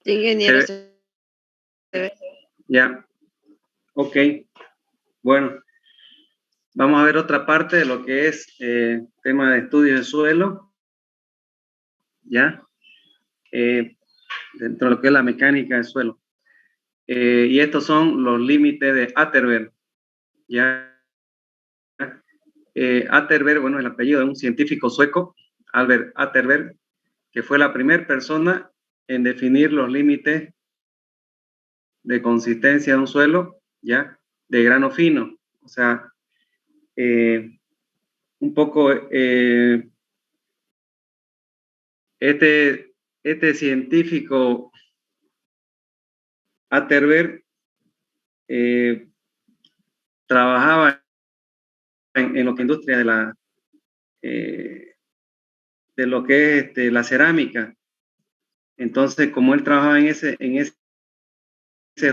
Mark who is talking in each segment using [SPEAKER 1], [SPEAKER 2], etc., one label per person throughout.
[SPEAKER 1] Sí,
[SPEAKER 2] ¿Se
[SPEAKER 1] ingeniero,
[SPEAKER 2] ve?
[SPEAKER 1] se ve.
[SPEAKER 2] Ya, ok. Bueno, vamos a ver otra parte de lo que es tema de estudios de suelo, ¿ya? Dentro de lo que es la mecánica del suelo. Y estos son los límites de Atterberg, ¿ya? Atterberg, bueno, el apellido de un científico sueco, Albert Atterberg, que fue la primera persona en definir los límites de consistencia de un suelo, ¿ya? De grano fino. O sea, un poco este científico Atterberg trabajaba en lo que industria de lo que es la cerámica. Entonces, como él trabajaba ese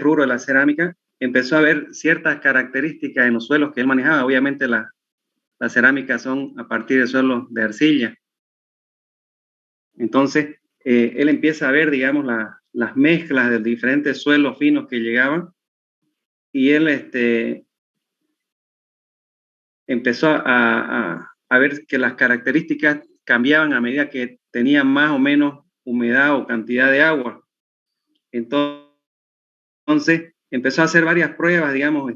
[SPEAKER 2] rubro de la cerámica, empezó a ver ciertas características en los suelos que él manejaba. Obviamente las cerámicas son a partir de suelos de arcilla. Entonces, él empieza a ver, digamos, las mezclas de diferentes suelos finos que llegaban y él empezó a ver que las características cambiaban a medida que tenían más o menos humedad o cantidad de agua. Entonces, empezó a hacer varias pruebas, digamos,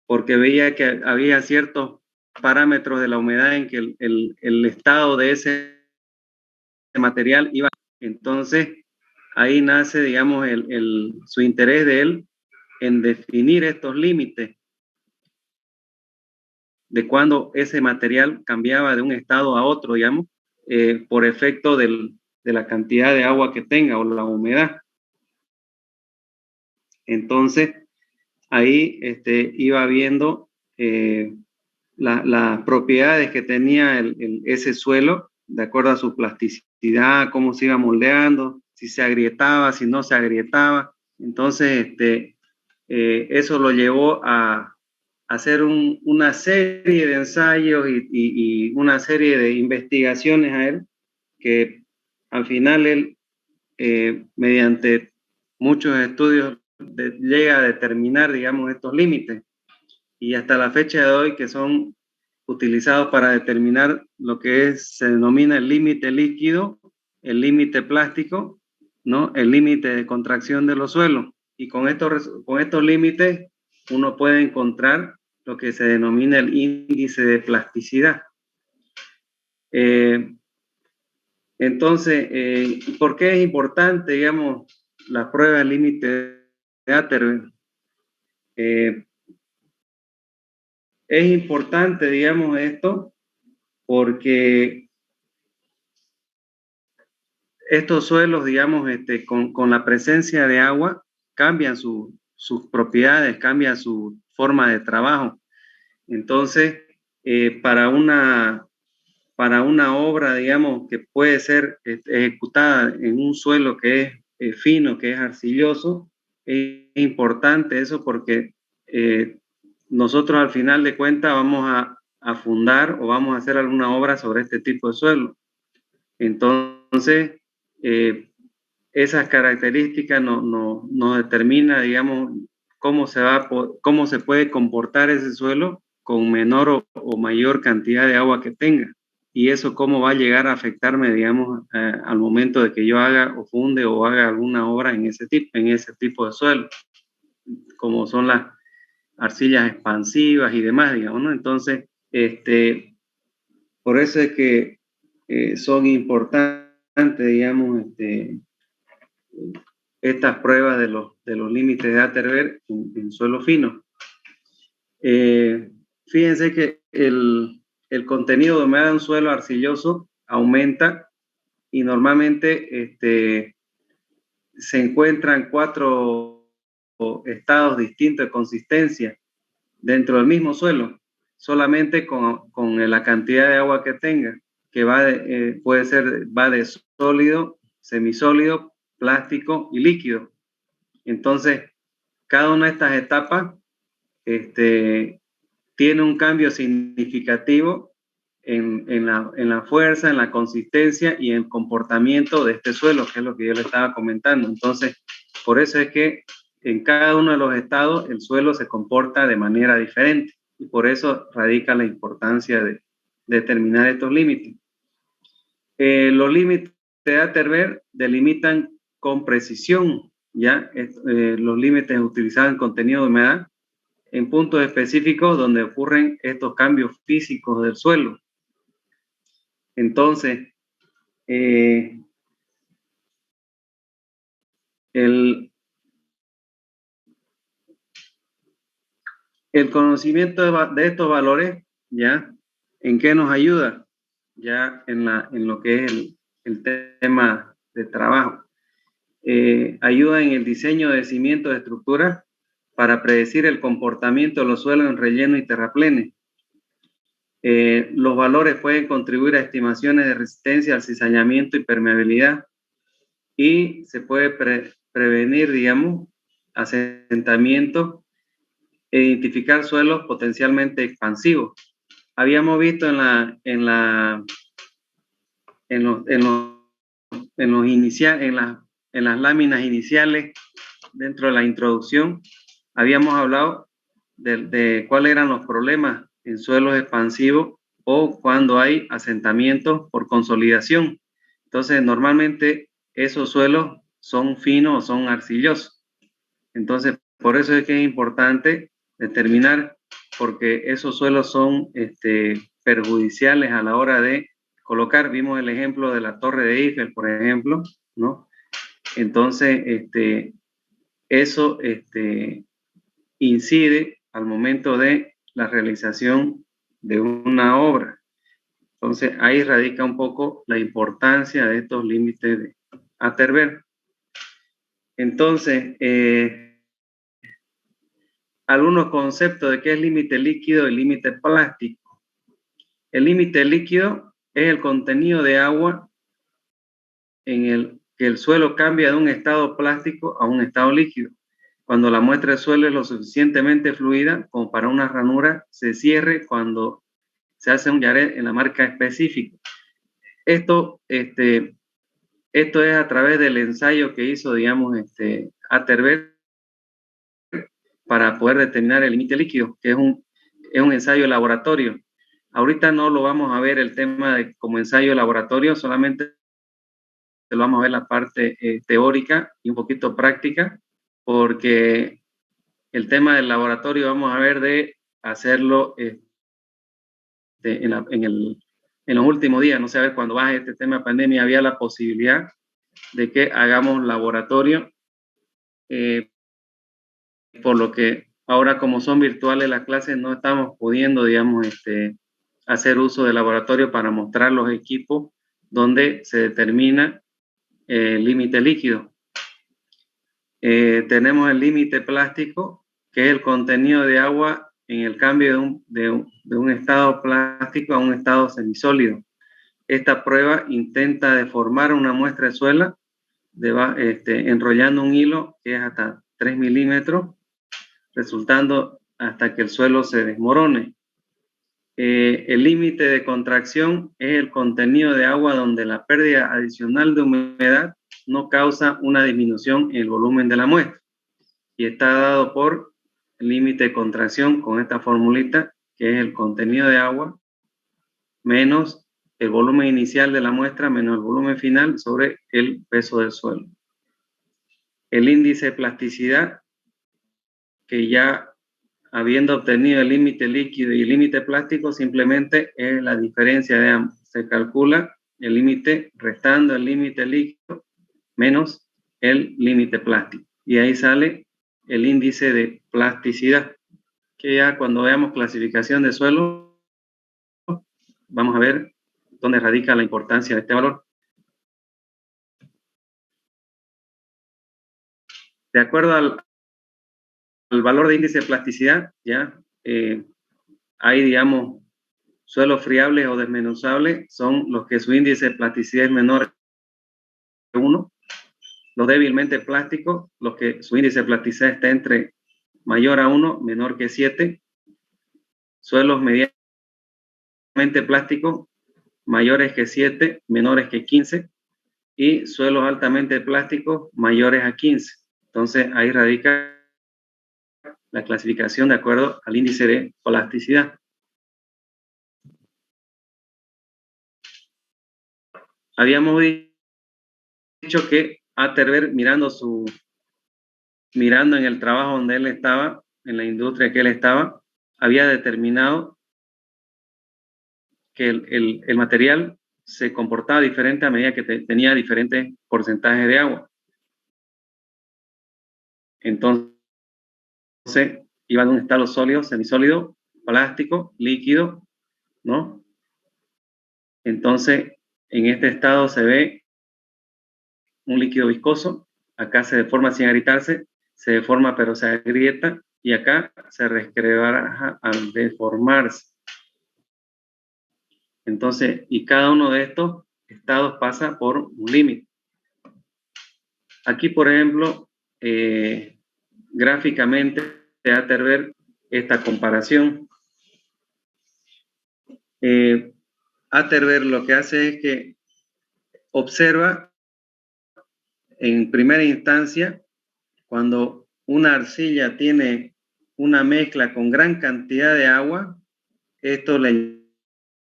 [SPEAKER 2] porque veía que había ciertos parámetros de la humedad en que el estado de ese material iba. Entonces, ahí nace, digamos, su interés de él en definir estos límites de cuando ese material cambiaba de un estado a otro, digamos, por efecto de la cantidad de agua que tenga o la humedad. Entonces, ahí iba viendo las propiedades que tenía ese suelo, de acuerdo a su plasticidad, cómo se iba moldeando, si se agrietaba, si no se agrietaba. Entonces, eso lo llevó a hacer una serie de ensayos y una serie de investigaciones a él, que al final él, mediante muchos estudios, llega a determinar, digamos, estos límites. Y hasta la fecha de hoy, que son utilizados para determinar lo que se denomina el límite líquido, el límite plástico, ¿no? El límite de contracción de los suelos. Y con estos límites uno puede encontrar lo que se denomina el índice de plasticidad. Entonces, ¿por qué es importante, digamos, la prueba del límite de Atterberg? Es importante, digamos, esto porque estos suelos, digamos, con la presencia de agua, cambian sus propiedades, cambian su forma de trabajo. Entonces, para una obra, digamos, que puede ser ejecutada en un suelo que es fino, que es arcilloso, es importante eso porque nosotros al final de cuentas vamos a fundar o vamos a hacer alguna obra sobre este tipo de suelo. Entonces, eh, esas características nos determina, digamos, cómo se puede comportar ese suelo con menor o mayor cantidad de agua que tenga. Y eso cómo va a llegar a afectarme, digamos, al momento de que yo haga o funde o haga alguna obra en ese tipo de suelo, como son las arcillas expansivas y demás, digamos, ¿no? Entonces, por eso es que son importantes, digamos, estas pruebas de los límites de Atterberg en suelo fino. Fíjense que el contenido de humedad de un suelo arcilloso aumenta y normalmente se encuentran 4 estados distintos de consistencia dentro del mismo suelo, solamente con la cantidad de agua que tenga, que va de sólido, semisólido, plástico y líquido. Entonces, cada una de estas etapas tiene un cambio significativo en la fuerza, en la consistencia y en el comportamiento de este suelo, que es lo que yo le estaba comentando. Entonces, por eso es que en cada uno de los estados el suelo se comporta de manera diferente y por eso radica la importancia de determinar estos límites. Los límites de Atterberg delimitan con precisión ya los límites utilizados en contenido de humedad en puntos específicos donde ocurren estos cambios físicos del suelo. Entonces, el conocimiento de estos valores, ¿ya? ¿En qué nos ayuda? Ya en lo que es el tema de trabajo. Ayuda en el diseño de cimientos de estructuras para predecir el comportamiento de los suelos en relleno y terraplenes. Los valores pueden contribuir a estimaciones de resistencia al cizallamiento y permeabilidad y se puede prevenir, digamos, asentamiento e identificar suelos potencialmente expansivos. Habíamos visto en las láminas iniciales, dentro de la introducción, habíamos hablado de cuáles eran los problemas en suelos expansivos o cuando hay asentamientos por consolidación. Entonces, normalmente esos suelos son finos o son arcillosos. Entonces, por eso es que es importante determinar, porque esos suelos son perjudiciales a la hora de colocar. Vimos el ejemplo de la Torre de Eiffel, por ejemplo, ¿no? Entonces, eso incide al momento de la realización de una obra. Entonces, ahí radica un poco la importancia de estos límites de Atterberg. Entonces, algunos conceptos de qué es límite líquido y límite plástico. El límite líquido es el contenido de agua en el que el suelo cambia de un estado plástico a un estado líquido. Cuando la muestra de suelo es lo suficientemente fluida como para una ranura se cierre cuando se hace un yaret en la marca específica. Esto es a través del ensayo que hizo, digamos, Atterberg para poder determinar el límite líquido, que es un ensayo de laboratorio. Ahorita no lo vamos a ver el tema de como ensayo de laboratorio, solamente lo vamos a ver la parte teórica y un poquito práctica, porque el tema del laboratorio vamos a ver de hacerlo en los últimos días. No sé, a ver, cuando baje este tema de pandemia había la posibilidad de que hagamos laboratorio, por lo que ahora como son virtuales las clases no estamos pudiendo, digamos, hacer uso de laboratorio para mostrar los equipos donde se determina el límite líquido. Tenemos el límite plástico, que es el contenido de agua en el cambio de un estado plástico a un estado semisólido. Esta prueba intenta deformar una muestra de suelo enrollando un hilo que es hasta 3 milímetros, resultando hasta que el suelo se desmorone. El límite de contracción es el contenido de agua donde la pérdida adicional de humedad no causa una disminución en el volumen de la muestra y está dado por el límite de contracción con esta formulita, que es el contenido de agua menos el volumen inicial de la muestra menos el volumen final sobre el peso del suelo. El índice de plasticidad, que ya habiendo obtenido el límite líquido y el límite plástico, simplemente es la diferencia de ambos. Se calcula el límite restando el límite líquido menos el límite plástico. Y ahí sale el índice de plasticidad, que ya cuando veamos clasificación de suelo, vamos a ver dónde radica la importancia de este valor. De acuerdo al valor de índice de plasticidad, ya hay, digamos, suelos friables o desmenuzables, son los que su índice de plasticidad es menor que 1. Los débilmente plásticos, los que su índice de plasticidad está entre mayor a 1, menor que 7. Suelos medianos plásticos mayores que 7, menores que 15, y suelos altamente plásticos mayores a 15. Entonces, ahí radica la clasificación de acuerdo al índice de plasticidad. Habíamos dicho que Atterberg, mirando en el trabajo donde él estaba, en la industria que él estaba, había determinado que el material se comportaba diferente a medida que tenía diferentes porcentajes de agua. Entonces, iba de un estado sólido, semisólido, plástico, líquido, ¿no? Entonces, en este estado se ve un líquido viscoso, acá se deforma sin agrietarse, se deforma pero se agrieta, y acá se resquebraja al deformarse. Entonces, y cada uno de estos estados pasa por un límite. Aquí, por ejemplo, gráficamente te hace ver esta comparación. Atterberg lo que hace es que observa en primera instancia cuando una arcilla tiene una mezcla con gran cantidad de agua. Esto le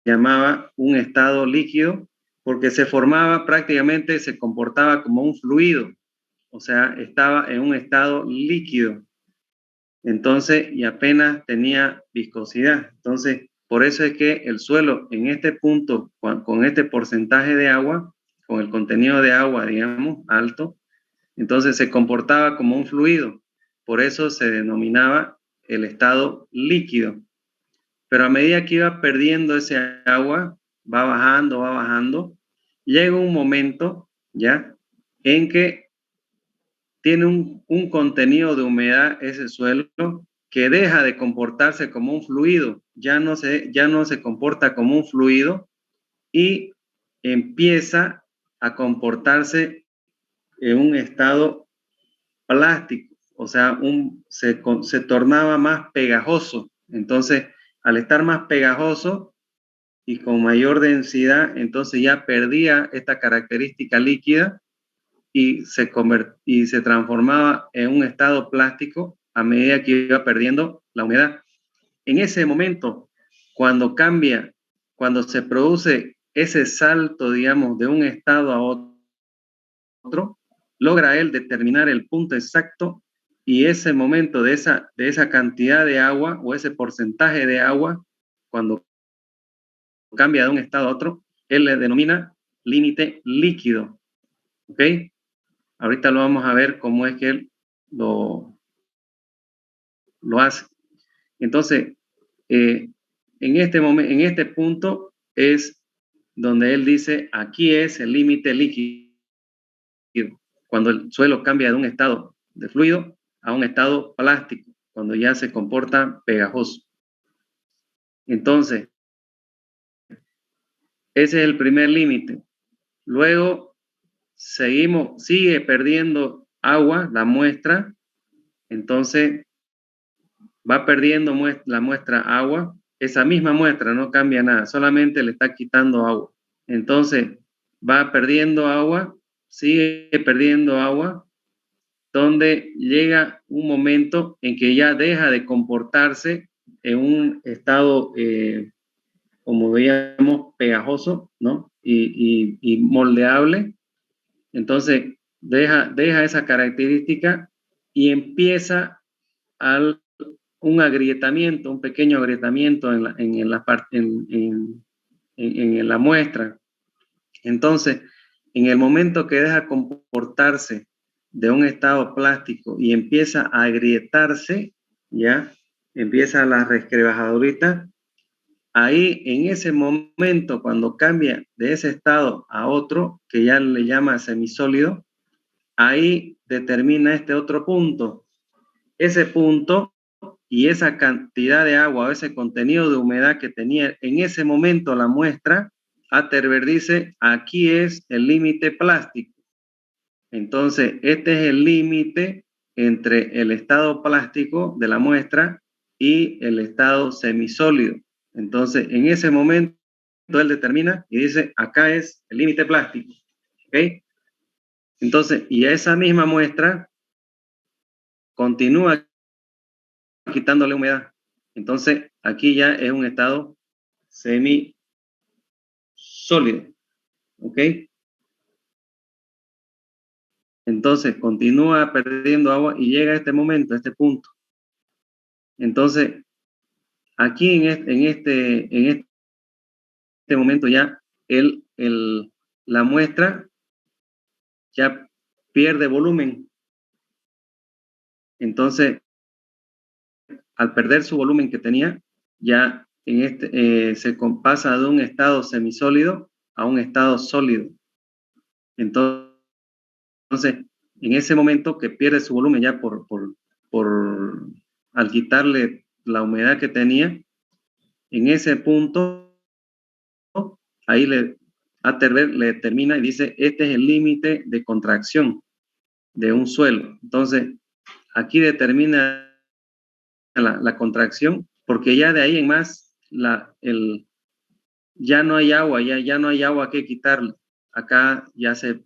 [SPEAKER 2] llamaba un estado líquido porque se formaba prácticamente, se comportaba como un fluido, o sea, estaba en un estado líquido. Entonces, y apenas tenía viscosidad. Entonces, por eso es que el suelo en este punto, con este porcentaje de agua, con el contenido de agua, digamos, alto, entonces se comportaba como un fluido. Por eso se denominaba el estado líquido. Pero a medida que iba perdiendo ese agua, va bajando, llega un momento, ¿ya?, en que tiene un contenido de humedad ese suelo que deja de comportarse como un fluido, ya no se comporta como un fluido y empieza a comportarse en un estado plástico, o sea, se tornaba más pegajoso. Entonces, al estar más pegajoso y con mayor densidad, entonces ya perdía esta característica líquida y se transformaba en un estado plástico a medida que iba perdiendo la humedad. En ese momento, cuando se produce ese salto, digamos, de un estado a otro, logra él determinar el punto exacto, y ese momento de esa cantidad de agua o ese porcentaje de agua, cuando cambia de un estado a otro, él le denomina límite líquido. ¿Ok? Ahorita lo vamos a ver cómo es que él lo hace. Entonces, en este punto es donde él dice, aquí es el límite líquido, cuando el suelo cambia de un estado de fluido a un estado plástico, cuando ya se comporta pegajoso. Entonces, ese es el primer límite. Luego, sigue perdiendo agua la muestra, entonces va perdiendo la muestra agua. Esa misma muestra no cambia nada, solamente le está quitando agua. Entonces, va perdiendo agua, sigue perdiendo agua, donde llega un momento en que ya deja de comportarse en un estado, como veíamos, pegajoso, ¿no? Y moldeable. Entonces, deja esa característica y empieza un agrietamiento, un pequeño agrietamiento en la muestra. Entonces, en el momento que deja comportarse de un estado plástico y empieza a agrietarse, ya empieza la resquebrajadurita, ahí en ese momento, cuando cambia de ese estado a otro, que ya le llama semisólido, ahí determina este otro punto. Ese punto y esa cantidad de agua o ese contenido de humedad que tenía en ese momento la muestra, Atterberg dice, aquí es el límite plástico. Entonces, este es el límite entre el estado plástico de la muestra y el estado semisólido. Entonces, en ese momento, él determina y dice, acá es el límite plástico. ¿Ok? Entonces, y a esa misma muestra continúa quitándole humedad. Entonces, aquí ya es un estado semisólido. ¿Ok? Entonces, continúa perdiendo agua y llega a este momento, a este punto. Entonces, aquí en este momento ya la muestra ya pierde volumen. Entonces, al perder su volumen que tenía, ya se pasa de un estado semisólido a un estado sólido. Entonces, en ese momento que pierde su volumen ya al quitarle la humedad que tenía, en ese punto, ahí Atterberg le determina y dice, este es el límite de contracción de un suelo. Entonces, aquí determina la contracción, porque ya de ahí en más, ya no hay agua, ya no hay agua que quitarle. Acá ya se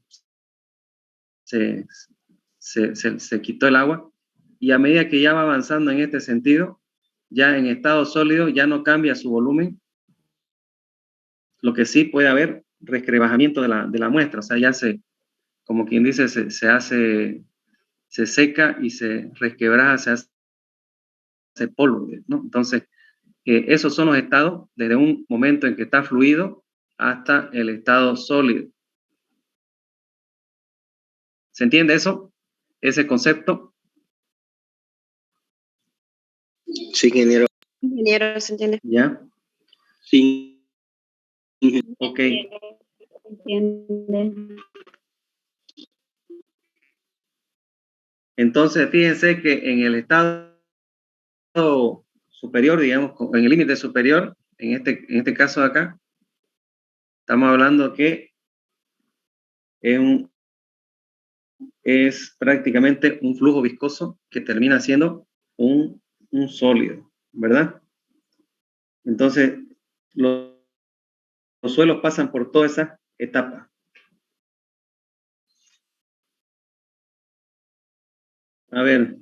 [SPEAKER 2] quitó el agua, y a medida que ya va avanzando en este sentido, ya en estado sólido ya no cambia su volumen, lo que sí puede haber resquebrajamiento de la muestra, o sea, ya como quien dice, se seca y se resquebraja, se hace polvo, ¿no? Entonces, esos son los estados desde un momento en que está fluido hasta el estado sólido. ¿Se entiende eso? Ese concepto.
[SPEAKER 1] Sí, ingeniero.
[SPEAKER 3] Ingeniero, ¿se entiende?
[SPEAKER 2] ¿Ya?
[SPEAKER 1] Sí.
[SPEAKER 2] Ok.
[SPEAKER 3] Entiende.
[SPEAKER 2] Entonces, fíjense que en el estado superior, digamos, en el límite superior, en este caso de acá, estamos hablando que es prácticamente un flujo viscoso que termina siendo un sólido, ¿verdad? Entonces, los suelos pasan por toda esa etapa. A ver,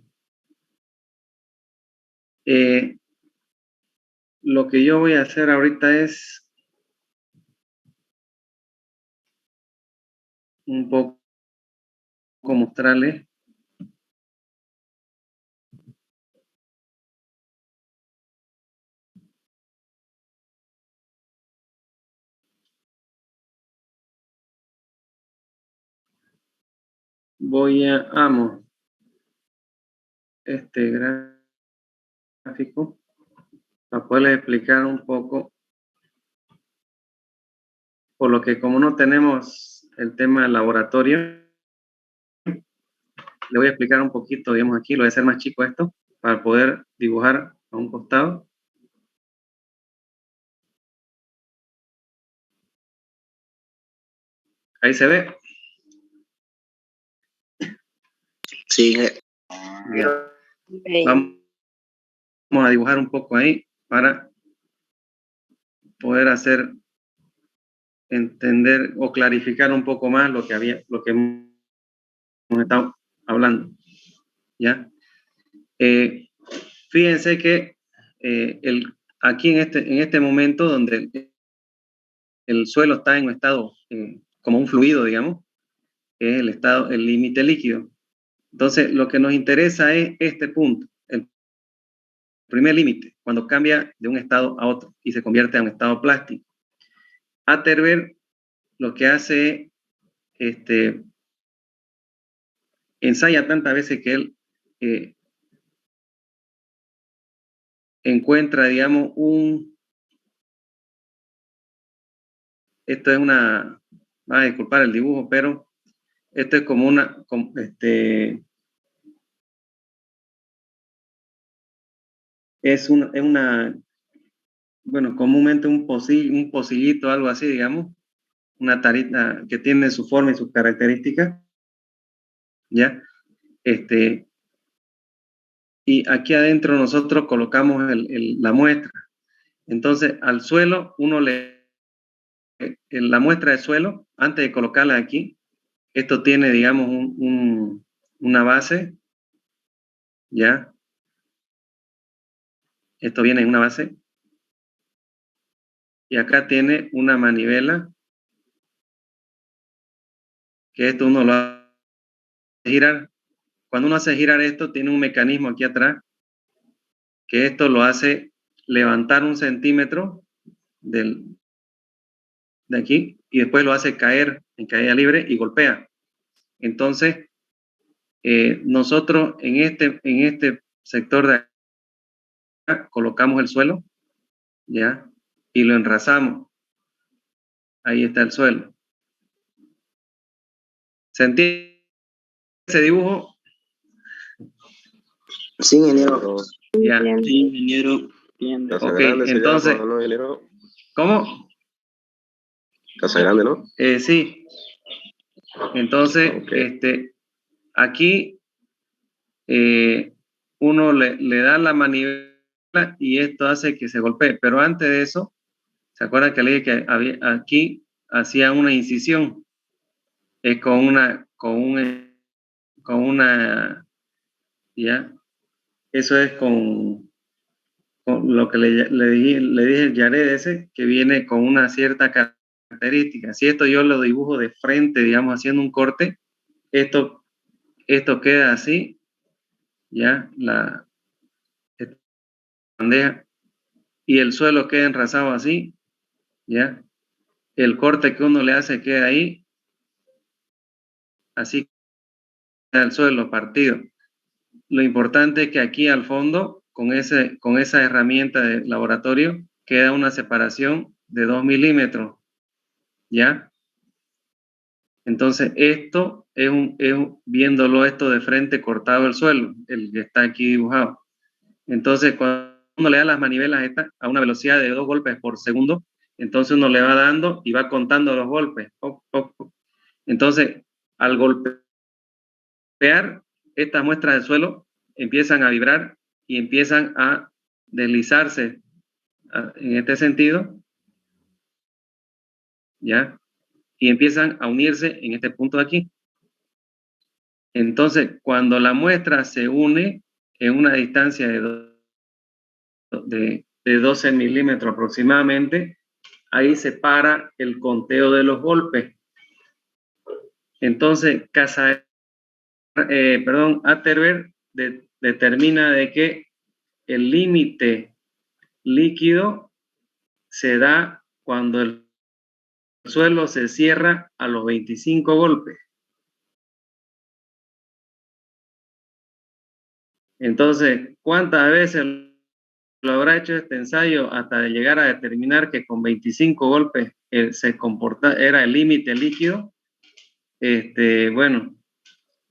[SPEAKER 2] lo que yo voy a hacer ahorita es un poco mostrarles amo este gráfico para poderles explicar un poco, por lo que como no tenemos el tema del laboratorio, le voy a explicar un poquito, digamos aquí, lo voy a hacer más chico esto, para poder dibujar a un costado. Ahí se ve.
[SPEAKER 1] Sí.
[SPEAKER 2] Ya. Vamos a dibujar un poco ahí para poder entender o clarificar un poco más lo que hemos estado hablando. ¿Ya? Fíjense que aquí en este momento donde el suelo está en un estado como un fluido, digamos, es el límite líquido. Entonces, lo que nos interesa es este punto, el primer límite, cuando cambia de un estado a otro y se convierte en un estado plástico. Atterberg lo que hace es, ensaya tantas veces que él encuentra, digamos, esto es va a disculpar el dibujo, pero esto es como bueno, comúnmente un pocillito, algo así, digamos, una tarita que tiene su forma y sus características, ¿ya? Y aquí adentro nosotros colocamos la muestra. Entonces, al suelo, la muestra de suelo, antes de colocarla aquí, esto tiene, digamos, una base, ¿ya? Esto viene en una base. Y acá tiene una manivela, que esto uno lo hace girar. Cuando uno hace girar esto, tiene un mecanismo aquí atrás, que esto lo hace levantar 1 centímetro de aquí, y después lo hace caer en caída libre y golpea. Entonces, nosotros en este sector de acá colocamos el suelo, ¿ya? Y lo enrazamos. Ahí está el suelo. ¿Se entiende ese dibujo?
[SPEAKER 1] Sí, ingeniero.
[SPEAKER 2] Ya.
[SPEAKER 1] Sí, ingeniero.
[SPEAKER 3] Casa
[SPEAKER 2] Ok,
[SPEAKER 3] Grande se
[SPEAKER 2] entonces,
[SPEAKER 3] llama, ¿no, ingeniero?
[SPEAKER 2] ¿cómo?
[SPEAKER 3] Casa Grande, ¿no?
[SPEAKER 2] Sí. Entonces,
[SPEAKER 3] Ok.
[SPEAKER 2] aquí uno le da la manivela y esto hace que se golpee. Pero antes de eso, ¿se acuerdan que le dije que aquí hacía una incisión? Es con una, ¿ya? Eso es con lo que le dije el Yared ese, que viene con una cierta característica. Si esto yo lo dibujo de frente, digamos, haciendo un corte, esto queda así, ¿ya? Esta bandeja, y el suelo queda enrasado así, ¿ya? El corte que uno le hace queda ahí, así queda el suelo partido. Lo importante es que aquí al fondo, con esa herramienta de laboratorio, queda una separación de 2 milímetros, ¿ya? Entonces, esto viéndolo esto de frente, cortado el suelo, el que está aquí dibujado. Entonces, cuando uno le da las manivelas estas a una velocidad de 2 golpes por segundo, entonces uno le va dando y va contando los golpes. Entonces, al golpear, estas muestras del suelo empiezan a vibrar y empiezan a deslizarse en este sentido, ¿ya? Y empiezan a unirse en este punto de aquí. Entonces, cuando la muestra se une en una distancia de 12 milímetros aproximadamente, ahí se para el conteo de los golpes. Entonces, Atterberg determina de que el límite líquido se da cuando el suelo se cierra a los 25 golpes. Entonces, ¿cuántas veces lo habrá hecho este ensayo hasta llegar a determinar que con 25 golpes era el límite líquido? Bueno,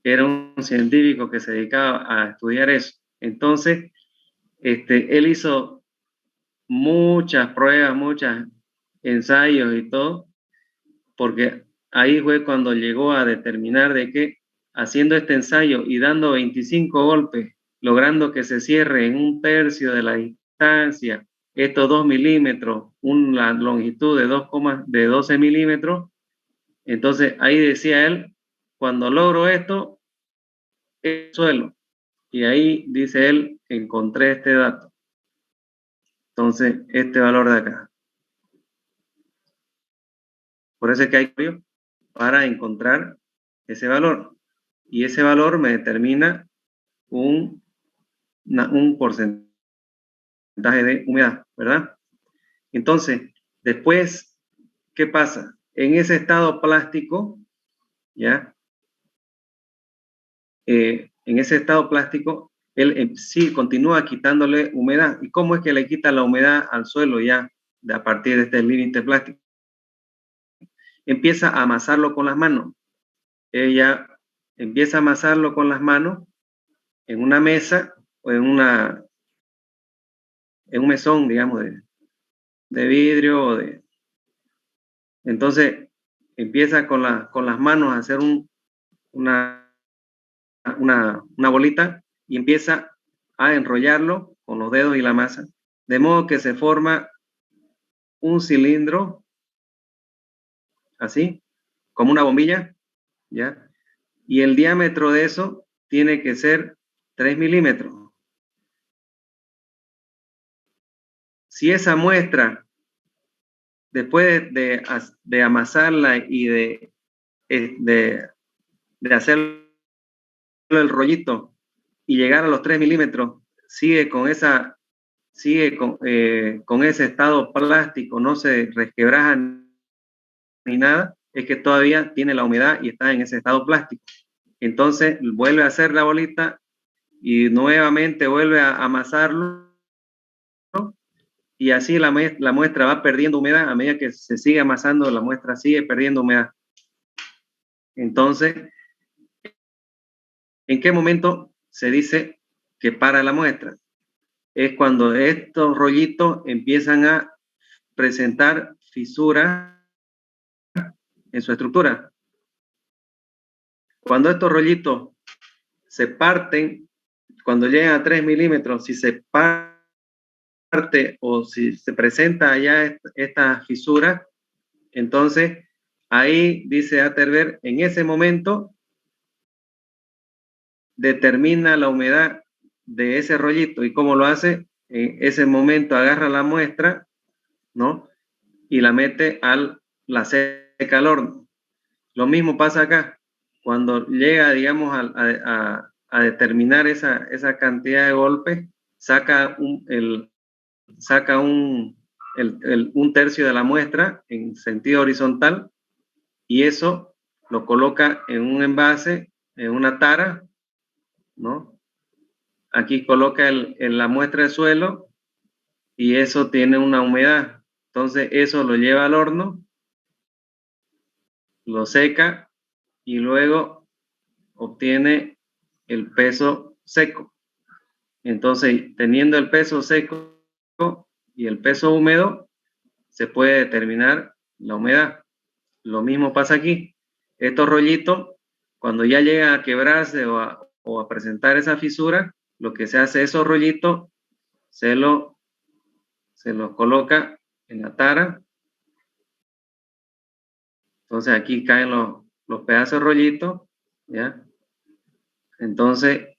[SPEAKER 2] era un científico que se dedicaba a estudiar eso. Entonces, él hizo muchas pruebas, muchos ensayos y todo, porque ahí fue cuando llegó a determinar de que haciendo este ensayo y dando 25 golpes, logrando que se cierre en 1/3 de la distancia, estos 2 milímetros, una longitud de 12 milímetros, entonces ahí decía él, cuando logro esto, el suelo. Y ahí dice él, encontré este dato. Entonces, este valor de acá. Por eso es que hay para encontrar ese valor. Y ese valor me determina un porcentaje de humedad, ¿verdad? Entonces, después, ¿qué pasa? En ese estado plástico, ¿ya? En ese estado plástico, él sí continúa quitándole humedad. ¿Y cómo es que le quita la humedad al suelo ya a partir de este límite plástico? Empieza a amasarlo con las manos. Ella empieza a amasarlo con las manos en una mesa o en un mesón, digamos, de vidrio. Entonces, empieza con las manos a hacer una bolita y empieza a enrollarlo con los dedos y la masa, de modo que se forma un cilindro, así, como una bombilla, ¿ya? Y el diámetro de eso tiene que ser 3 milímetros. Si esa muestra, después de amasarla y de hacer el rollito y llegar a los 3 milímetros, sigue con ese estado plástico, no se resquebraja ni nada, es que todavía tiene la humedad y está en ese estado plástico. Entonces vuelve a hacer la bolita y nuevamente vuelve a amasarlo, y así la muestra va perdiendo humedad. A medida que se sigue amasando, la muestra sigue perdiendo humedad. Entonces, ¿en qué momento se dice que para la muestra? Es cuando estos rollitos empiezan a presentar fisuras en su estructura. Cuando estos rollitos se parten, cuando llegan a 3 milímetros, si se parte o si se presenta ya esta fisura, entonces ahí dice Atterberg, en ese momento determina la humedad de ese rollito. ¿Y cómo lo hace? En ese momento agarra la muestra, ¿no? Y la mete la seca al horno. Lo mismo pasa acá. Cuando llega, digamos, a determinar esa cantidad de golpes, saca un tercio de la muestra en sentido horizontal, y eso lo coloca en un envase, en una tara, ¿no? Aquí coloca la muestra de suelo y eso tiene una humedad. Entonces eso lo lleva al horno, lo seca y luego obtiene el peso seco. Entonces, teniendo el peso seco y el peso húmedo, se puede determinar la humedad. Lo mismo pasa aquí. Estos rollitos, cuando ya llegan a quebrarse o a presentar esa fisura, lo que se hace, esos rollitos se los coloca en la tara. Entonces aquí caen los pedazos de rollito, ¿ya? Entonces,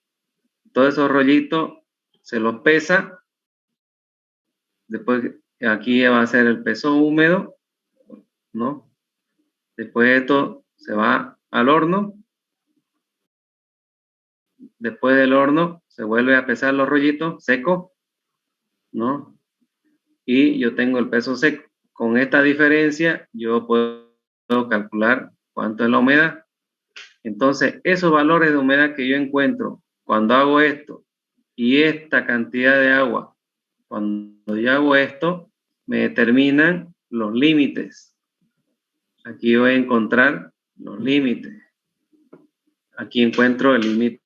[SPEAKER 2] todos esos rollitos se los pesa. Después aquí va a ser el peso húmedo, ¿no? Después esto se va al horno. Después del horno se vuelve a pesar los rollitos secos, ¿no? Y yo tengo el peso seco. Con esta diferencia yo puedo calcular cuánto es la humedad. Entonces, esos valores de humedad que yo encuentro cuando hago esto y esta cantidad de agua, cuando yo hago esto, me determinan los límites. Aquí voy a encontrar los límites. Aquí encuentro el límite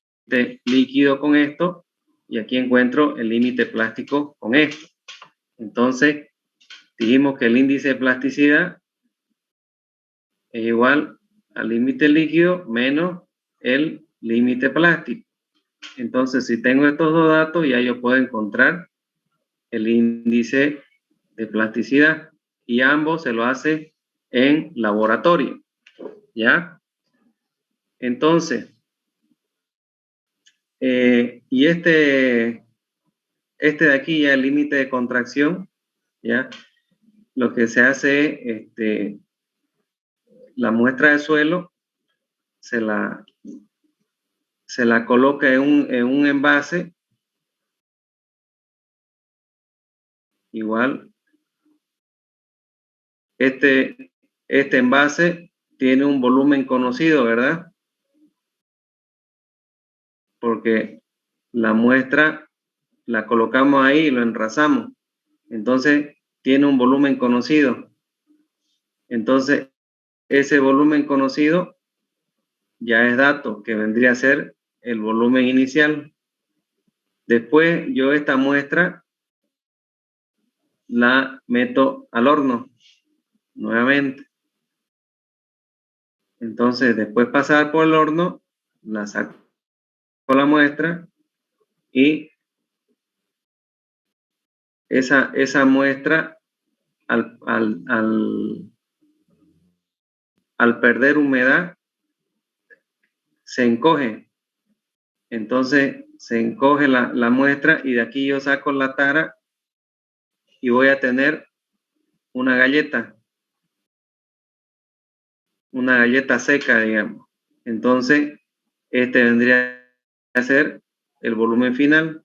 [SPEAKER 2] líquido con esto y aquí encuentro el límite plástico con esto. Entonces, dijimos que el índice de plasticidad es igual al límite líquido menos el límite plástico. Entonces, si tengo estos dos datos, ya yo puedo encontrar el índice de plasticidad, y ambos se lo hace en laboratorio, ¿ya? Entonces, y este de aquí ya el límite de contracción, ¿ya? Lo que se hace es, la muestra de suelo se la coloca en un envase, igual. Este envase tiene un volumen conocido, ¿verdad? Porque la muestra la colocamos ahí y lo enrasamos. Entonces, tiene un volumen conocido. Entonces, ese volumen conocido ya es dato, que vendría a ser el volumen inicial. Después, yo esta muestra la meto al horno nuevamente. Entonces, después pasar por el horno, la saco la muestra y esa muestra al perder humedad, se encoge. Entonces se encoge la muestra y de aquí yo saco la tara y voy a tener una galleta seca, digamos. Entonces, este vendría a ser el volumen final.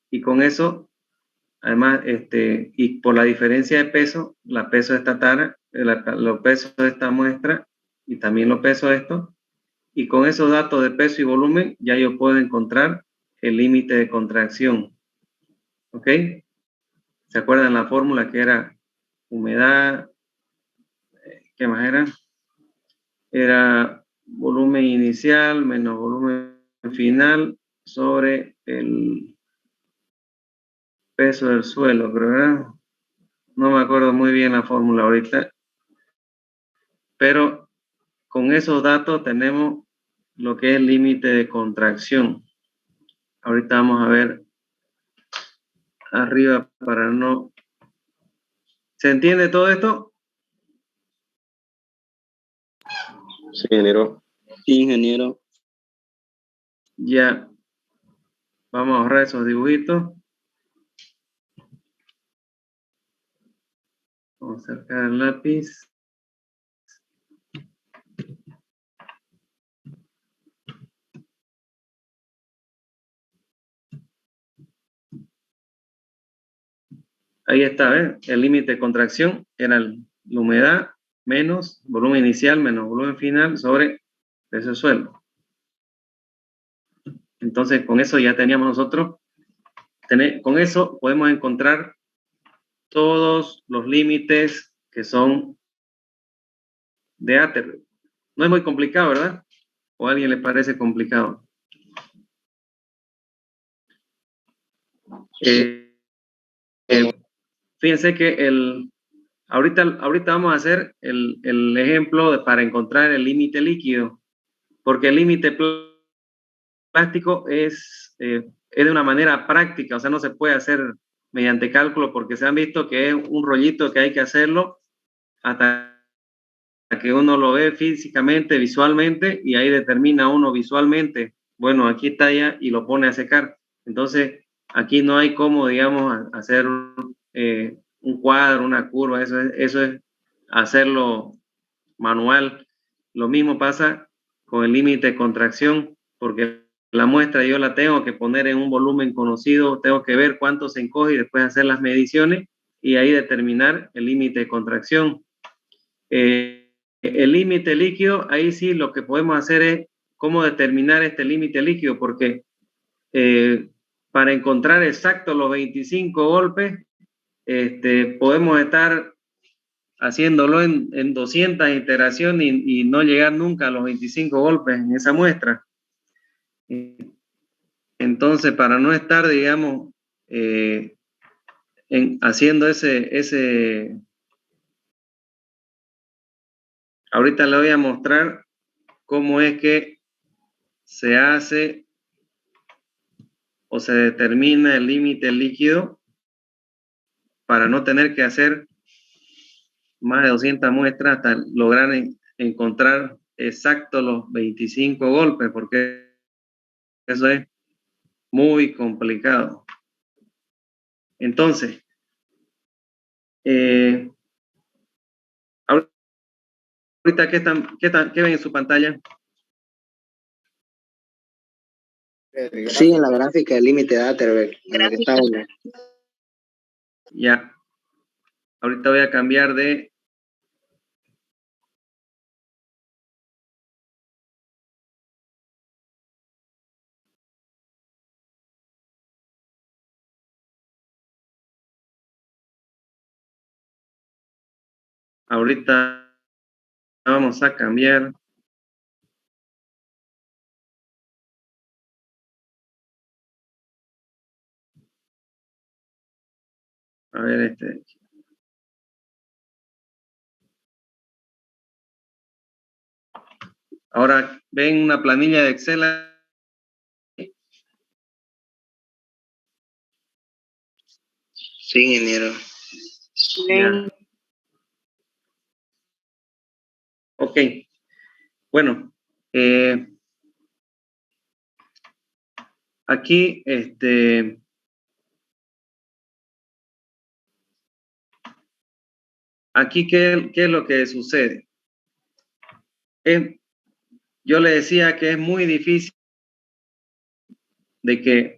[SPEAKER 2] Y con eso, además, y por la diferencia de peso, la peso de esta tara, los pesos de esta muestra y también los pesos de esto, y con esos datos de peso y volumen ya yo puedo encontrar el límite de contracción. ¿Ok? ¿Se acuerdan la fórmula que era humedad? ¿Qué más era? Era volumen inicial menos volumen final sobre el peso del suelo, creo, ¿verdad? No me acuerdo muy bien la fórmula ahorita, pero con esos datos tenemos lo que es el límite de contracción. Ahorita vamos a ver arriba para no... ¿Se entiende todo esto?
[SPEAKER 3] Sí, ingeniero.
[SPEAKER 1] Sí, ingeniero.
[SPEAKER 2] Ya. Vamos a ahorrar esos dibujitos. Vamos a sacar el lápiz. Ahí está, ¿ves? El límite de contracción era la humedad menos volumen inicial menos volumen final sobre peso del suelo. Entonces, con eso ya teníamos nosotros, con eso podemos encontrar todos los límites que son de Atterberg. No es muy complicado, ¿verdad? ¿O a alguien le parece complicado? Fíjense que ahorita vamos a hacer el ejemplo para encontrar el límite líquido, porque el límite plástico es de una manera práctica, o sea, no se puede hacer mediante cálculo porque se han visto que es un rollito que hay que hacerlo hasta que uno lo ve físicamente, visualmente, y ahí determina uno visualmente, bueno, aquí está ya y lo pone a secar. Entonces, aquí no hay cómo, digamos, hacer un cuadro, una curva, eso es hacerlo manual. Lo mismo pasa con el límite de contracción, porque la muestra yo la tengo que poner en un volumen conocido, tengo que ver cuánto se encoge y después hacer las mediciones y ahí determinar el límite de contracción. El límite líquido, ahí sí lo que podemos hacer es cómo determinar este límite líquido, porque para encontrar exacto los 25 golpes, podemos estar haciéndolo en 200 iteraciones y no llegar nunca a los 25 golpes en esa muestra. Entonces, para no estar, digamos, haciendo ese... Ahorita le voy a mostrar cómo es que se hace o se determina el límite líquido para no tener que hacer más de 200 muestras hasta lograr encontrar exacto los 25 golpes, porque eso es muy complicado. Entonces, ahorita, ¿qué ven en su pantalla?
[SPEAKER 1] Sí, en la gráfica el límite de Atterberg, en la que está uno.
[SPEAKER 2] Ya. Ahorita voy a cambiar de... Ahorita vamos a cambiar. A ver, Ahora, ¿ven una planilla de Excel?
[SPEAKER 1] Sí, ingeniero.
[SPEAKER 2] Ya. Ok. Bueno, aquí, aquí, ¿qué es lo que sucede? Yo le decía que es muy difícil de que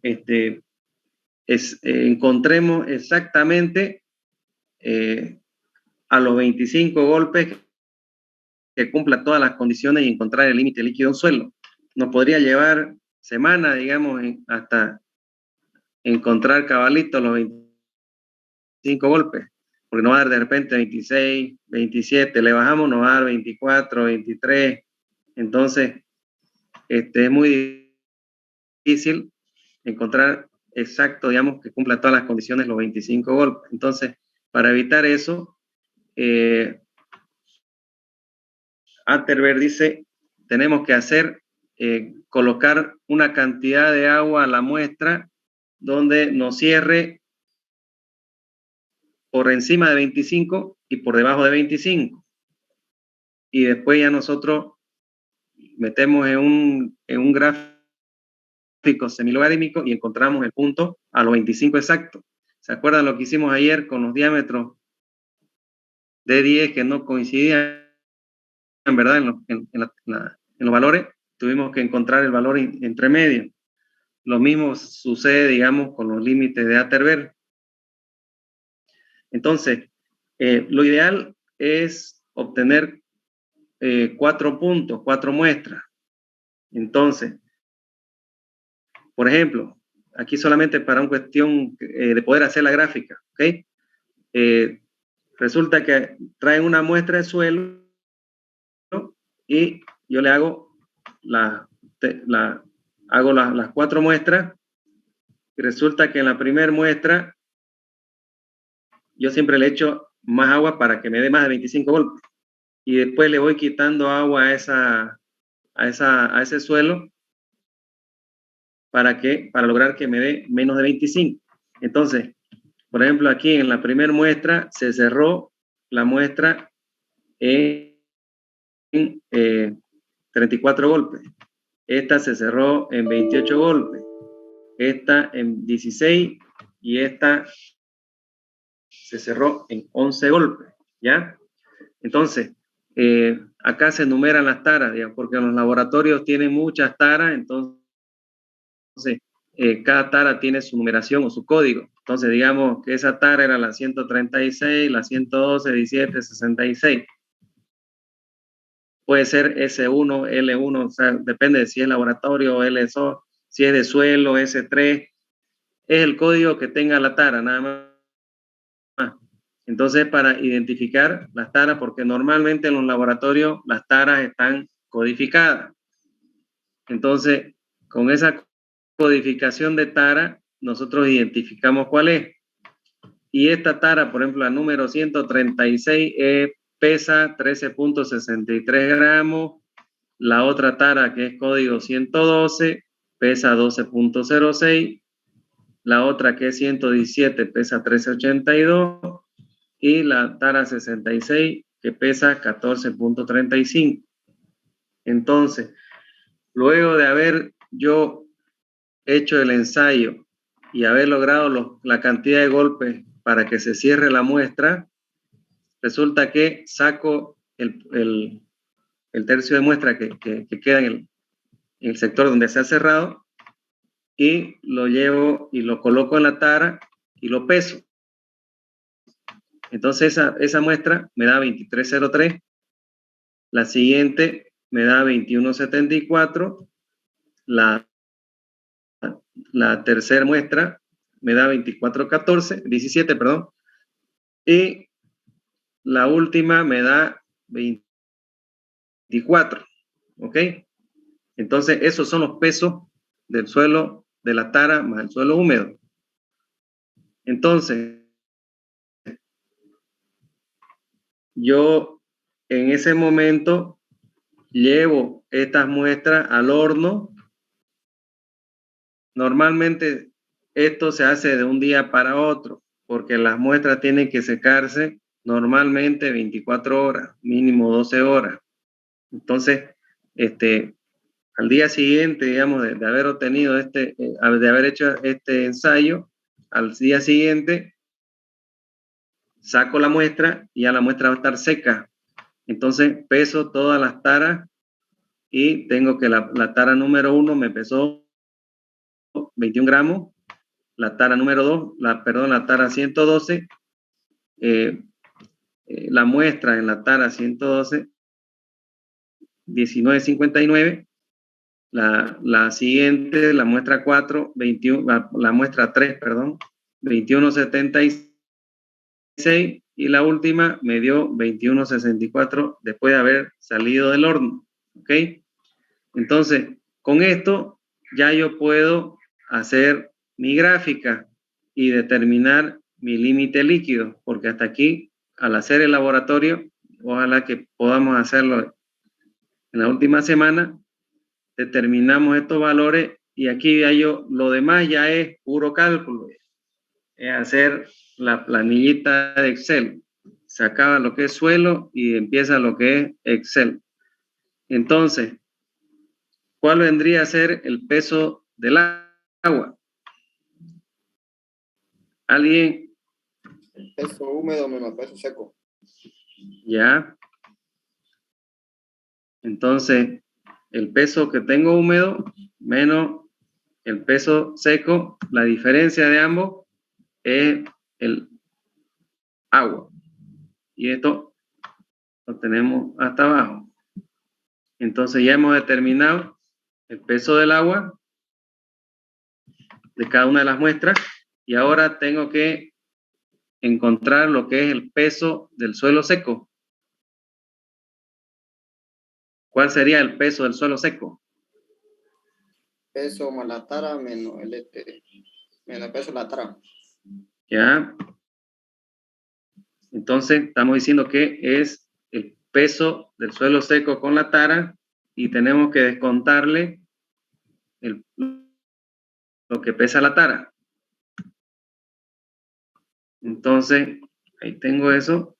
[SPEAKER 2] encontremos exactamente a los 25 golpes que cumpla todas las condiciones y encontrar el límite líquido de un suelo. Nos podría llevar semanas, digamos, hasta encontrar cabalito los 25 golpes, porque nos va a dar de repente 26, 27, le bajamos, nos va a dar 24, 23. Entonces, es muy difícil encontrar exacto, digamos, que cumpla todas las condiciones los 25 golpes. Entonces, para evitar eso, Atterberg dice, tenemos que hacer, colocar una cantidad de agua a la muestra donde nos cierre por encima de 25 y por debajo de 25. Y después ya nosotros metemos en un gráfico semilogarítmico y encontramos el punto a los 25 exactos. ¿Se acuerdan lo que hicimos ayer con los diámetros de 10 que no coincidían, ¿verdad? En los valores, tuvimos que encontrar el valor entre medio. Lo mismo sucede, digamos, con los límites de Atterberg. Entonces, lo ideal es obtener 4 puntos, 4 muestras. Entonces, por ejemplo, aquí solamente para una cuestión de poder hacer la gráfica, ¿ok? Resulta que traen una muestra de suelo y yo le hago las 4 muestras y resulta que en la primera muestra yo siempre le echo más agua para que me dé más de 25 golpes y después le voy quitando agua a ese suelo para lograr que me dé menos de 25. Entonces, por ejemplo, aquí en la primera muestra se cerró la muestra en 34 golpes. Esta se cerró en 28 golpes. Esta en 16 y esta se cerró en 11 golpes, ¿ya? Entonces, acá se enumeran las taras, digamos, porque en los laboratorios tienen muchas taras, entonces cada tara tiene su numeración o su código. Entonces, digamos que esa tara era la 136, la 112, 17, 66. Puede ser S1, L1, o sea, depende de si es laboratorio o LSO, si es de suelo, S3. Es el código que tenga la tara, nada más. Entonces, para identificar las taras, porque normalmente en los laboratorios las taras están codificadas. Entonces, con esa codificación de tara, nosotros identificamos cuál es. Y esta tara, por ejemplo, la número 136, pesa 13.63 gramos. La otra tara, que es código 112, pesa 12.06. La otra, que es 117, pesa 13.82. Y la tara 66, que pesa 14.35. Entonces, luego de haber yo hecho el ensayo y haber logrado la cantidad de golpes para que se cierre la muestra, resulta que saco el tercio de muestra que queda en el sector donde se ha cerrado y lo llevo y lo coloco en la tara y lo peso. Entonces esa muestra me da 23.03, la siguiente me da 21.74, la tercera muestra me da 17, perdón, y la última me da 24, ¿ok? Entonces, esos son los pesos del suelo de la tara más el suelo húmedo. Entonces, yo en ese momento llevo estas muestras al horno. Normalmente esto se hace de un día para otro. porque las muestras tienen que secarse normalmente 24 horas, mínimo 12 horas. Entonces, al día siguiente, digamos, de haber obtenido de haber hecho este ensayo, al día siguiente saco la muestra y ya la muestra va a estar seca. Entonces peso todas las taras y tengo que la tara número 1 me pesó 21 gramos, la tara número 2, la tara 112, la muestra en la tara 112, 19.59, la siguiente, la muestra 4, 21, la muestra 3, perdón, 21.76, y la última me dio 21.64 después de haber salido del horno, ¿ok? Entonces, con esto ya yo puedo hacer mi gráfica y determinar mi límite líquido, porque hasta aquí, al hacer el laboratorio, ojalá que podamos hacerlo en la última semana, determinamos estos valores y aquí ya lo demás ya es puro cálculo, es hacer la planillita de Excel. Se acaba lo que es suelo y empieza lo que es Excel. Entonces, ¿cuál vendría a ser el peso del agua? ¿Alguien?
[SPEAKER 4] El peso húmedo menos peso seco.
[SPEAKER 2] Ya. Entonces, el peso que tengo húmedo menos el peso seco, la diferencia de ambos es el agua. Y esto lo tenemos hasta abajo. Entonces ya hemos determinado el peso del agua de cada una de las muestras y ahora tengo que encontrar lo que es el peso del suelo seco. ¿Cuál sería el peso del suelo seco?
[SPEAKER 4] Peso más la tara menos menos peso la tara.
[SPEAKER 2] ¿Ya? Entonces estamos diciendo que es el peso del suelo seco con la tara y tenemos que descontarle lo que pesa la tara. Entonces, ahí tengo eso.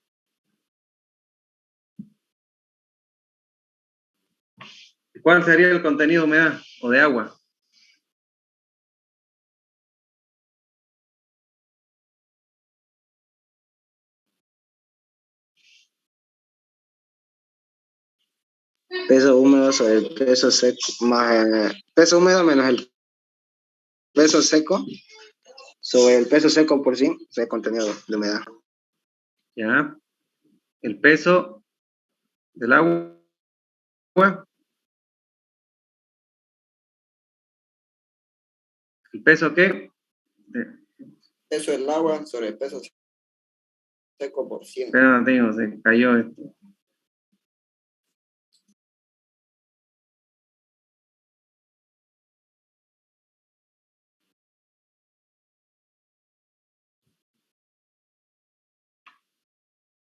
[SPEAKER 2] ¿Cuál sería el contenido de humedad o de agua?
[SPEAKER 1] Peso húmedo sobre el peso seco, más peso húmedo menos el peso seco sobre el peso seco por sí, o sea, el contenido de humedad.
[SPEAKER 2] ¿Ya? El peso del agua. ¿El peso qué?
[SPEAKER 4] Peso del agua sobre el peso seco por 100.
[SPEAKER 2] Espera, tío, se cayó esto.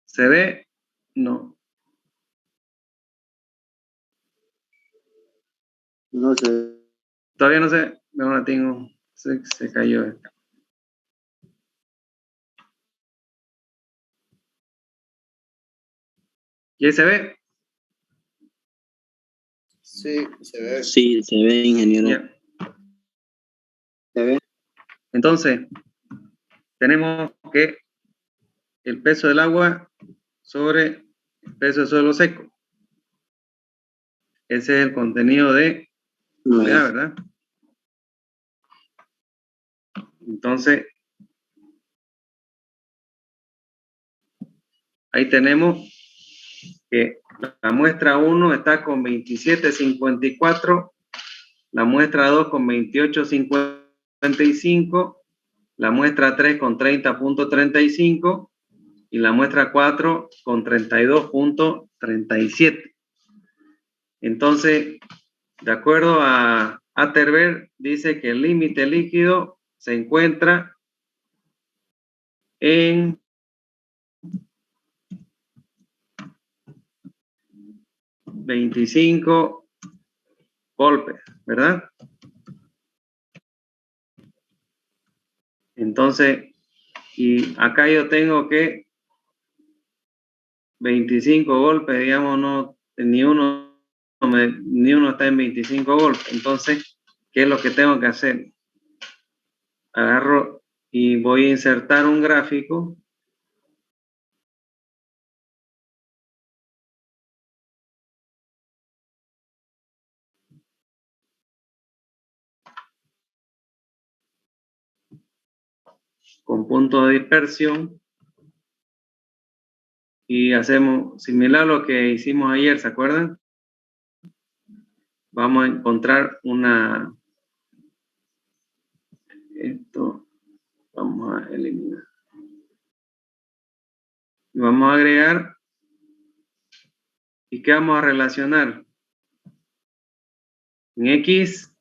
[SPEAKER 2] ¿Se ve? No.
[SPEAKER 1] No sé.
[SPEAKER 2] Todavía no sé. No la tengo. Se cayó esto. ¿Y ahí se ve?
[SPEAKER 4] Sí, se ve.
[SPEAKER 1] Sí, se ve, ingeniero.
[SPEAKER 2] Ya.
[SPEAKER 1] ¿Se ve?
[SPEAKER 2] Entonces, tenemos que el peso del agua sobre el peso del suelo seco. Ese es el contenido de humedad, ¿verdad? Entonces, ahí tenemos que la muestra 1 está con 27.54, la muestra 2 con 28.55, la muestra 3 con 30.35 y la muestra 4 con 32.37. Entonces, de acuerdo a Atterberg, dice que el límite líquido se encuentra en 25 golpes, ¿verdad? Entonces, Y acá yo tengo que 25 golpes, digamos, no, ni uno está en 25 golpes. Entonces, ¿qué es lo que tengo que hacer? Agarro y voy a insertar un gráfico. Con punto de dispersión. Y hacemos similar a lo que hicimos ayer, ¿se acuerdan? Vamos a encontrar esto, vamos a eliminar. Y vamos a agregar, ¿y qué vamos a relacionar? En X,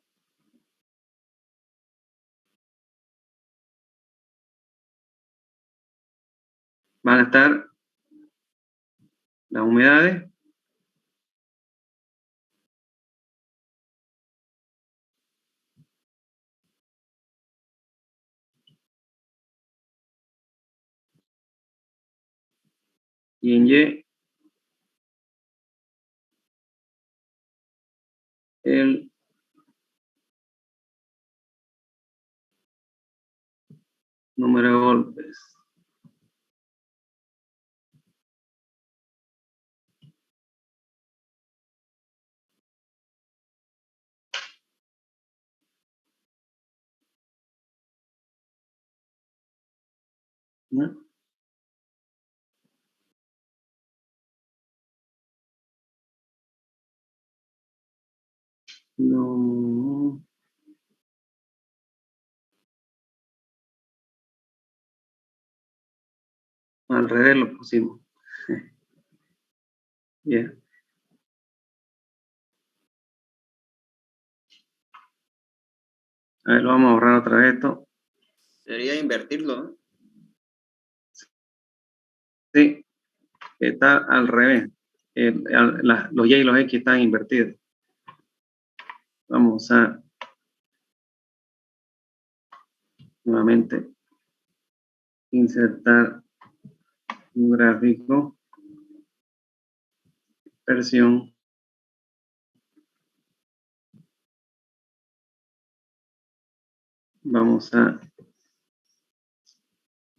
[SPEAKER 2] van a estar las humedades. Y en Y, el número de golpes. ¿No? No. Al revés lo pusimos. Bien. A ver, vamos a borrar otra vez esto.
[SPEAKER 4] Sería invertirlo, ¿no?
[SPEAKER 2] Sí, está al revés. Los Y y los X están invertidos. Vamos a nuevamente insertar un gráfico, dispersión. Vamos a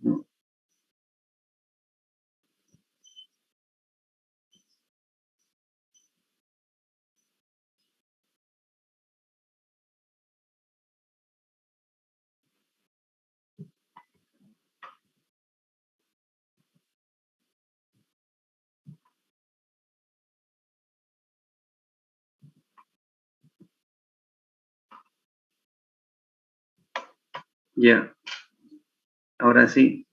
[SPEAKER 2] no. Ya, ahora sí.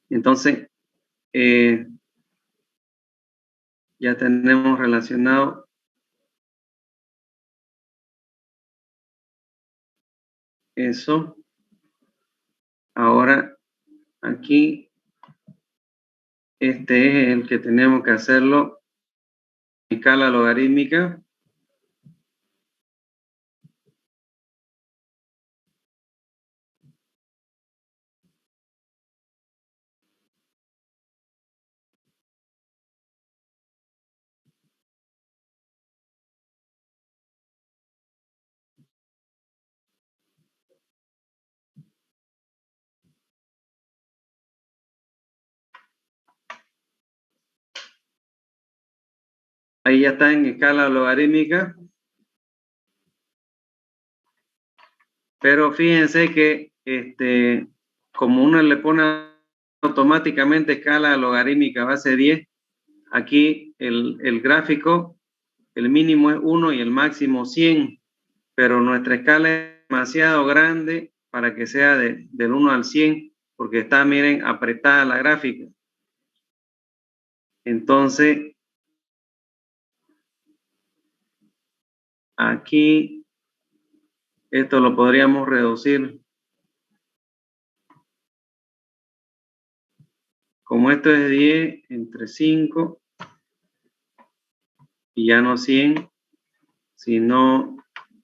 [SPEAKER 2] Entonces, ya tenemos relacionado eso. Ahora, aquí, este es el que tenemos que hacerlo en escala logarítmica. Ahí ya está en escala logarítmica. Pero fíjense que como uno le pone automáticamente escala logarítmica base 10, aquí el gráfico, el mínimo es 1 y el máximo 100, pero nuestra escala es demasiado grande para que sea del 1 al 100, porque está, miren, apretada la gráfica. Entonces, aquí, esto lo podríamos reducir. Como esto es 10 entre 5 y ya no 100, sino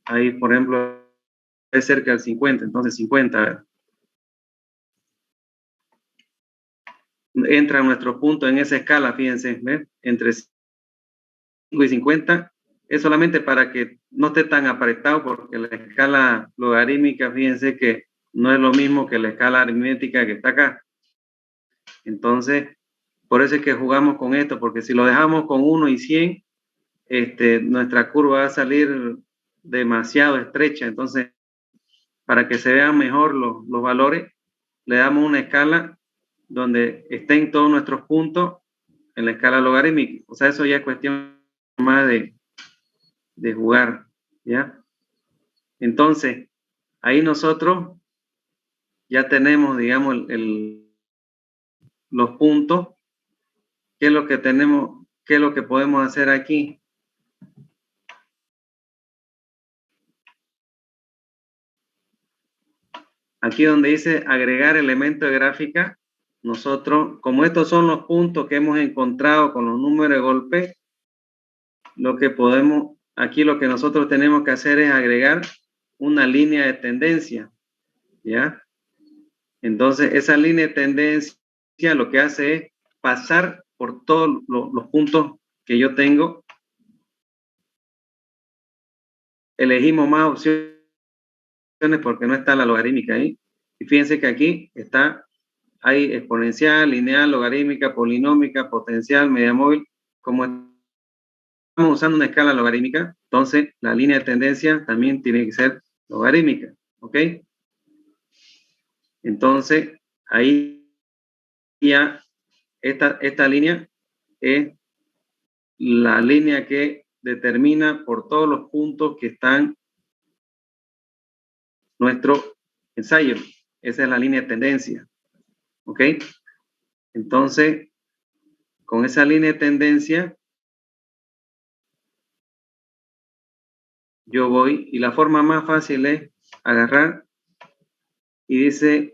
[SPEAKER 2] ahí, por ejemplo, es cerca del 50, entonces 50, entran nuestros puntos en esa escala, fíjense, ¿ves? Entre 5 y 50, es solamente para que no esté tan apretado, porque la escala logarítmica, fíjense que no es lo mismo que la escala aritmética que está acá. Entonces, por eso es que jugamos con esto, porque si lo dejamos con 1 y 100, nuestra curva va a salir demasiado estrecha. Entonces, para que se vean mejor los valores, le damos una escala donde estén todos nuestros puntos en la escala logarítmica. O sea, eso ya es cuestión más de jugar, ¿ya? Entonces, ahí nosotros ya tenemos, digamos, los puntos. ¿Qué es lo que tenemos? ¿Qué es lo que podemos hacer aquí? Aquí donde dice agregar elemento de gráfica, nosotros, como estos son los puntos que hemos encontrado con los números de golpe, lo que podemos, aquí lo que nosotros tenemos que hacer es agregar una línea de tendencia, ¿ya? Entonces, esa línea de tendencia lo que hace es pasar por todos los puntos que yo tengo. Elegimos más opciones porque no está la logarítmica ahí. Y fíjense que aquí está, hay exponencial, lineal, logarítmica, polinómica, potencial, media móvil. Como estamos usando una escala logarítmica, entonces la línea de tendencia también tiene que ser logarítmica, ¿ok? Entonces, ahí ya esta línea es la línea que determina por todos los puntos que están nuestro ensayo. Esa es la línea de tendencia, ¿ok? Entonces, con esa línea de tendencia, yo voy, y la forma más fácil es agarrar y dice,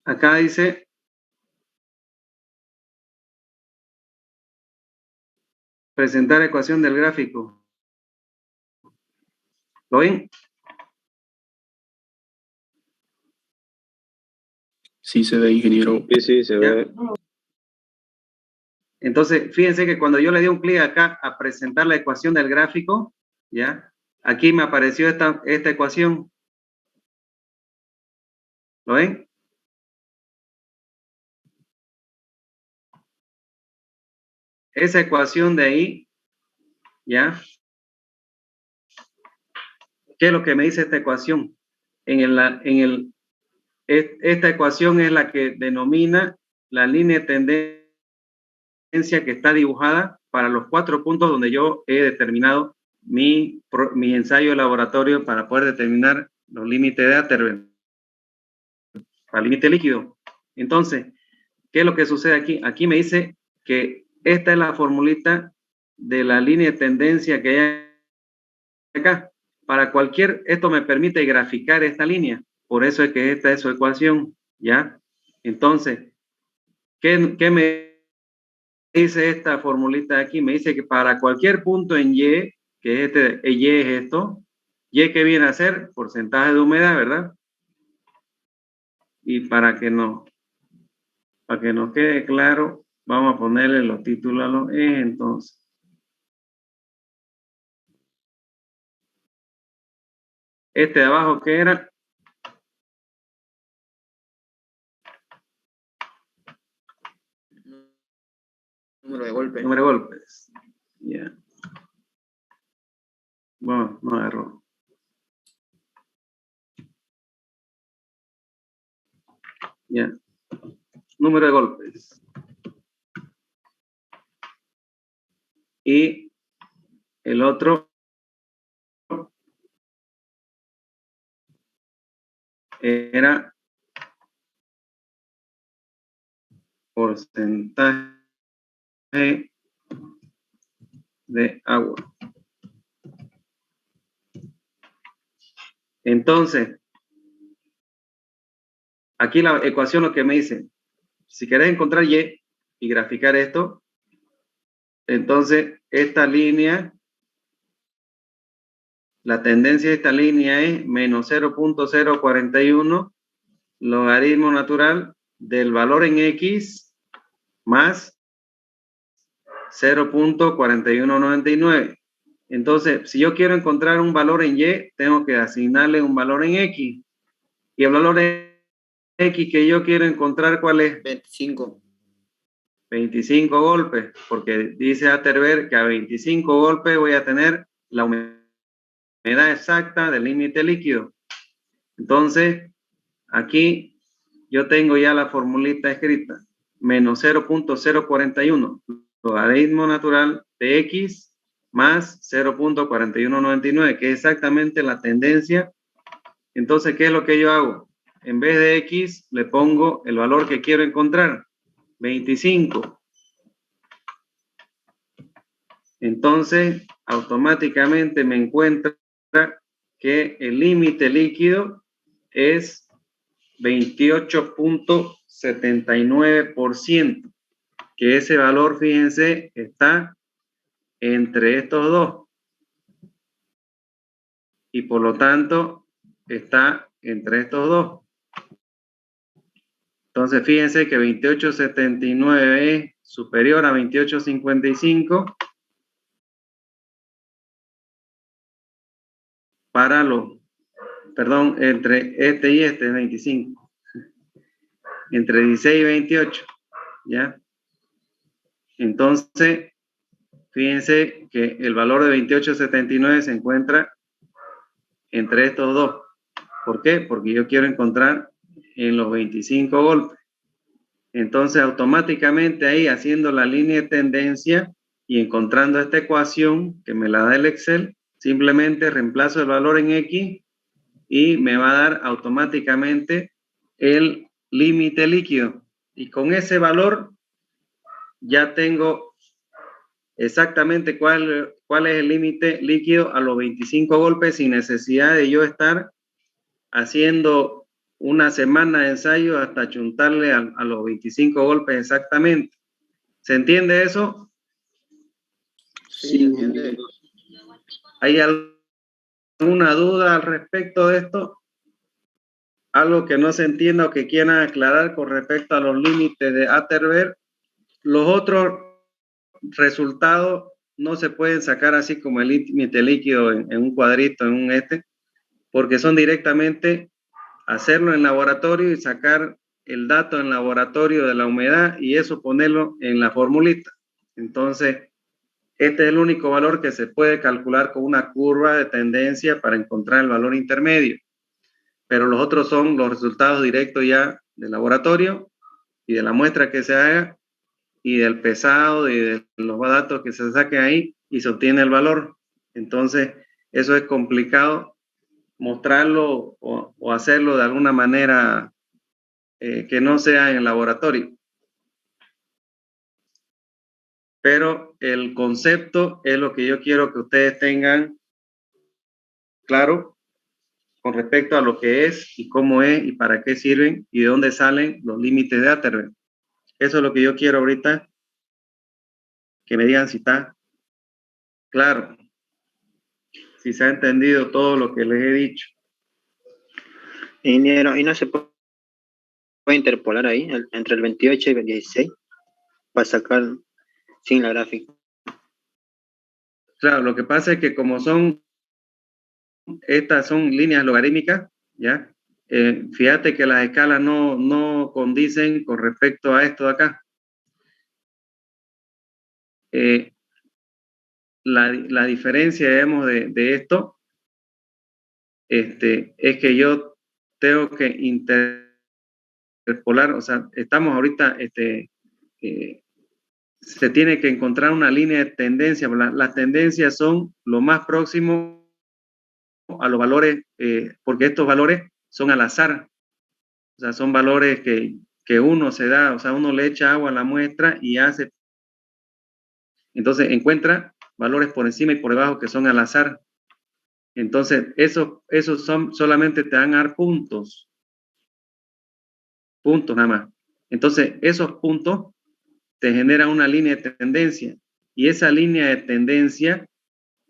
[SPEAKER 2] acá dice, presentar ecuación del gráfico. ¿Lo ven?
[SPEAKER 3] Sí se ve, ingeniero. Sí, sí, se ve.
[SPEAKER 2] Entonces, fíjense que cuando yo le di un clic acá a presentar la ecuación del gráfico, ¿ya? Aquí me apareció esta ecuación. ¿Lo ven? Esa ecuación de ahí, ¿ya? ¿Qué es lo que me dice esta ecuación? Esta ecuación es la que denomina la línea de tendencia que está dibujada para los 4 puntos donde yo he determinado mi ensayo de laboratorio para poder determinar los límites de Atterberg, para el límite líquido. Entonces, ¿qué es lo que sucede aquí? Aquí me dice que esta es la formulita de la línea de tendencia que hay acá. Para esto me permite graficar esta línea. Por eso es que esta es su ecuación, ¿ya? Entonces, ¿qué me dice esta formulita aquí? Me dice que para cualquier punto en Y, que Y es esto, Y que viene a ser porcentaje de humedad, ¿verdad? Y para que nos quede claro, vamos a ponerle los títulos a los ejes, entonces. Este de abajo, ¿qué era?
[SPEAKER 4] Número de golpes.
[SPEAKER 2] Número de golpes. Ya. Bueno, no agarró. Ya. Número de golpes. Y el otro era porcentaje de agua. Entonces, aquí la ecuación lo que me dice, si querés encontrar Y y graficar esto, entonces esta línea, la tendencia de esta línea es menos 0.041 logaritmo natural del valor en X más 0.4199. Entonces, si yo quiero encontrar un valor en Y, tengo que asignarle un valor en X. Y el valor en X que yo quiero encontrar, ¿cuál es?
[SPEAKER 4] 25.
[SPEAKER 2] 25 golpes, porque dice Atterberg que a 25 golpes voy a tener la humedad exacta del límite líquido. Entonces, aquí yo tengo ya la formulita escrita, menos 0.041, logaritmo natural de X más 0.4199, que es exactamente la tendencia. Entonces, ¿qué es lo que yo hago? En vez de X, le pongo el valor que quiero encontrar, 25. Entonces, automáticamente me encuentra que el límite líquido es 28.79%, que ese valor, fíjense, está entre estos dos. Y por lo tanto, está entre estos dos. Entonces, fíjense que 28.79 es superior a 28.55 para los, perdón, entre este y este es 25. Entre 16 y 28, ¿ya? Entonces, fíjense que el valor de 28.79 se encuentra entre estos dos. ¿Por qué? Porque yo quiero encontrar en los 25 golpes. Entonces, automáticamente ahí, haciendo la línea de tendencia y encontrando esta ecuación que me la da el Excel, simplemente reemplazo el valor en X y me va a dar automáticamente el límite líquido. Y con ese valor ya tengo exactamente cuál es el límite líquido a los 25 golpes sin necesidad de yo estar haciendo una semana de ensayo hasta chuntarle a los 25 golpes exactamente. ¿Se entiende eso?
[SPEAKER 4] Sí, entiende.
[SPEAKER 2] ¿Hay alguna duda al respecto de esto? ¿Algo que no se entienda o que quieran aclarar con respecto a los límites de Atterberg? Los otros resultados no se pueden sacar así como el límite líquido en un cuadrito, en un porque son directamente hacerlo en laboratorio y sacar el dato en laboratorio de la humedad y eso ponerlo en la formulita. Entonces, este es el único valor que se puede calcular con una curva de tendencia para encontrar el valor intermedio. Pero los otros son los resultados directos ya del laboratorio y de la muestra que se haga y del pesado y de los datos que se saquen ahí y se obtiene el valor. Entonces, eso es complicado mostrarlo o hacerlo de alguna manera que no sea en el laboratorio. Pero el concepto es lo que yo quiero que ustedes tengan claro con respecto a lo que es y cómo es y para qué sirven y de dónde salen los límites de Atterberg. Eso es lo que yo quiero ahorita que me digan si está claro, si se ha entendido todo lo que les he dicho.
[SPEAKER 5] Ingeniero, ¿y no se puede interpolar ahí entre el 28 y el 16 para sacar sin la gráfica?
[SPEAKER 2] Claro, lo que pasa es que como estas son líneas logarítmicas, ¿ya? Fíjate que las escalas no condicen con respecto a esto de acá. La diferencia, digamos, de esto es que yo tengo que interpolar, o sea, estamos ahorita, se tiene que encontrar una línea de tendencia. Las tendencias son lo más próximo a los valores, porque estos valores son al azar, o sea, son valores que que uno se da, o sea, uno le echa agua a la muestra y hace, entonces encuentra valores por encima y por debajo que son al azar. Entonces, esos son, solamente te van a dar puntos nada más. Entonces, esos puntos te generan una línea de tendencia y esa línea de tendencia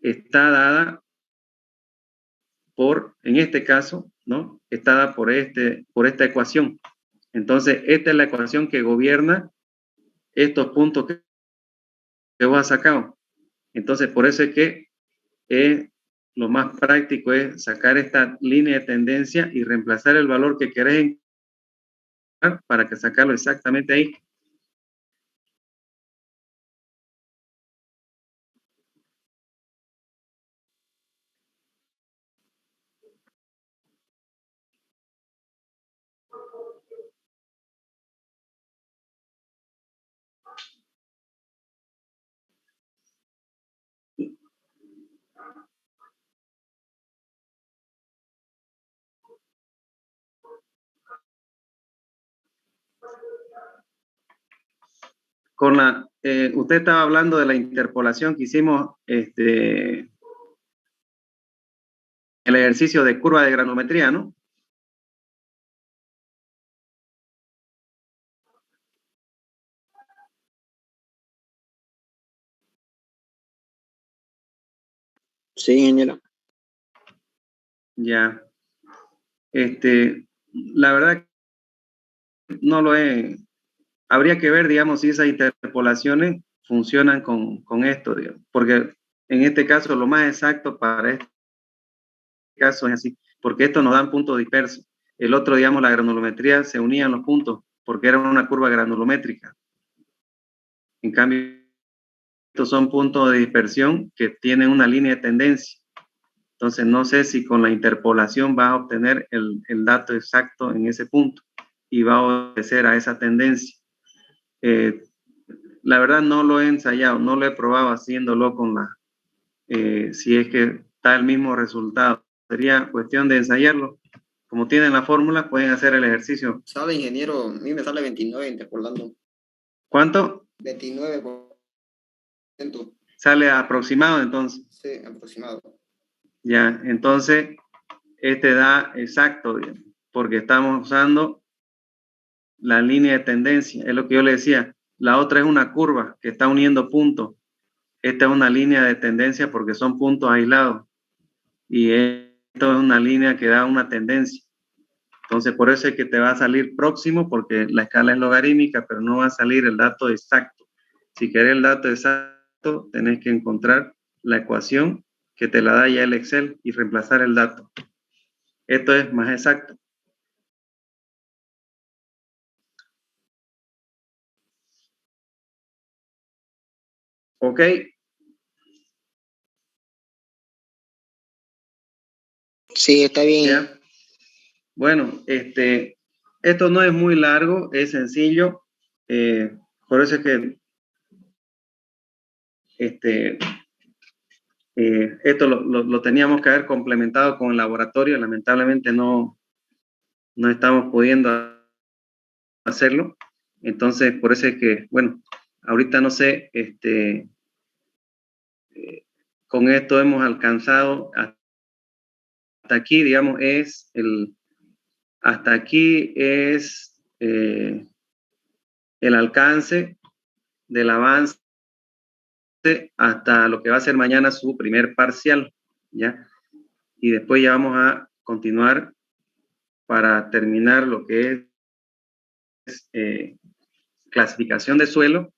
[SPEAKER 2] está dada por, en este caso, ¿no? Está dada por esta ecuación. Entonces, esta es la ecuación que gobierna estos puntos que vos has sacado. Entonces, por eso es que lo más práctico es sacar esta línea de tendencia y reemplazar el valor que querés para que sacarlo exactamente ahí. Usted estaba hablando de la interpolación que hicimos, el ejercicio de curva de granulometría, ¿no?
[SPEAKER 5] Sí, ingeniero.
[SPEAKER 2] Ya. La verdad no lo he. Habría que ver, digamos, si esas interpolaciones funcionan con esto, digamos, porque en este caso lo más exacto para este caso es así, porque esto nos dan puntos dispersos. El otro, digamos, la granulometría se unían los puntos porque era una curva granulométrica. En cambio, estos son puntos de dispersión que tienen una línea de tendencia. Entonces, no sé si con la interpolación va a obtener el dato exacto en ese punto y va a obedecer a esa tendencia. La verdad no lo he ensayado, no lo he probado haciéndolo con si es que está el mismo resultado. Sería cuestión de ensayarlo. Como tienen la fórmula, pueden hacer el ejercicio.
[SPEAKER 4] Sabe, ingeniero, a mí me sale 29 interpolando.
[SPEAKER 2] ¿Cuánto?
[SPEAKER 4] 29%.
[SPEAKER 2] Sale aproximado, entonces.
[SPEAKER 4] Sí, aproximado.
[SPEAKER 2] Ya, entonces, da exacto, porque estamos usando la línea de tendencia. Es lo que yo le decía. La otra es una curva que está uniendo puntos. Esta es una línea de tendencia porque son puntos aislados. Y esto es una línea que da una tendencia. Entonces, por eso es que te va a salir próximo, porque la escala es logarítmica, pero no va a salir el dato exacto. Si querés el dato exacto, tenés que encontrar la ecuación que te la da ya el Excel y reemplazar el dato. Esto es más exacto. ¿Ok?
[SPEAKER 1] Sí, está bien.
[SPEAKER 2] ¿Ya? Bueno, esto no es muy largo, es sencillo. Por eso es que esto lo teníamos que haber complementado con el laboratorio. Lamentablemente no estamos pudiendo hacerlo. Entonces, por eso es que, bueno, ahorita no sé, con esto hemos alcanzado hasta aquí, digamos, hasta aquí es el alcance del avance hasta lo que va a ser mañana su primer parcial, ¿ya? Y después ya vamos a continuar para terminar lo que es clasificación de suelo,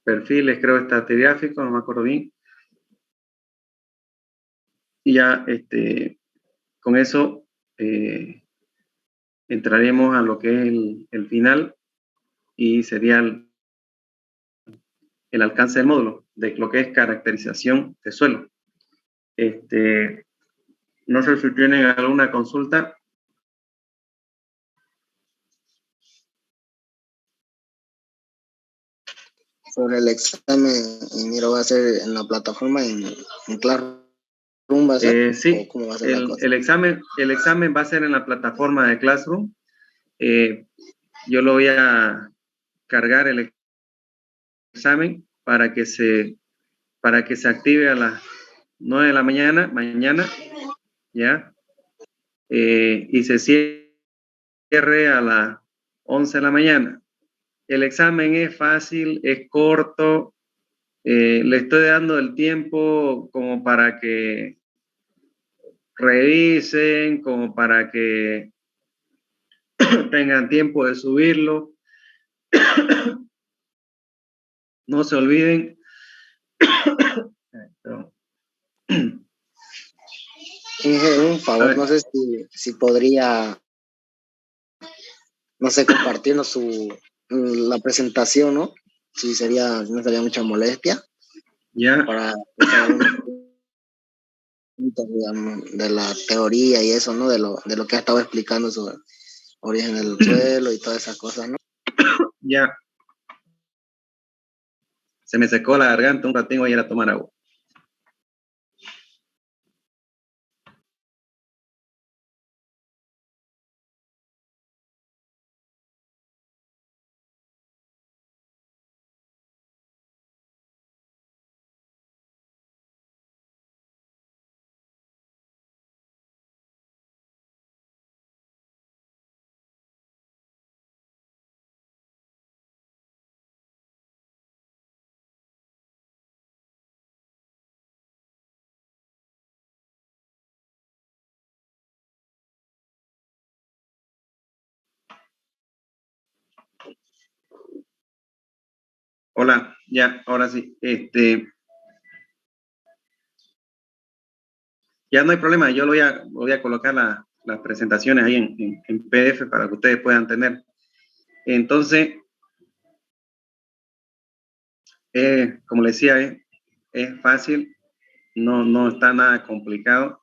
[SPEAKER 2] perfiles, creo, estratigráficos, no me acuerdo bien. Y ya con eso entraremos a lo que es el final y sería el alcance del módulo de lo que es caracterización de suelo. No sé si tienen alguna consulta.
[SPEAKER 1] Sobre el examen, ingeniero, va a ser en la plataforma en Classroom, ¿va a ser?
[SPEAKER 2] Sí,
[SPEAKER 1] ¿O cómo va a ser la cosa?
[SPEAKER 2] el examen va a ser en la plataforma de Classroom yo lo voy a cargar el examen para que se active a las 9 de la mañana, ¿ya? Y se cierre a las 11 de la mañana. El examen es fácil, es corto, le estoy dando el tiempo como para que revisen, como para que tengan tiempo de subirlo. No se olviden.
[SPEAKER 1] Un favor, no sé si podría, no sé, compartirnos la presentación, ¿no? Si no sería mucha molestia.
[SPEAKER 2] Ya.
[SPEAKER 1] Para digamos, de la teoría y eso, ¿no? De lo que ha estado explicando sobre origen del suelo y todas esas cosas, ¿no?
[SPEAKER 2] Ya. Se me secó la garganta un ratito, voy a ir a tomar agua. Hola, ya, ahora sí. Ya no hay problema, yo voy a colocar las presentaciones ahí en PDF para que ustedes puedan tener. Entonces, como les decía, es fácil, no está nada complicado.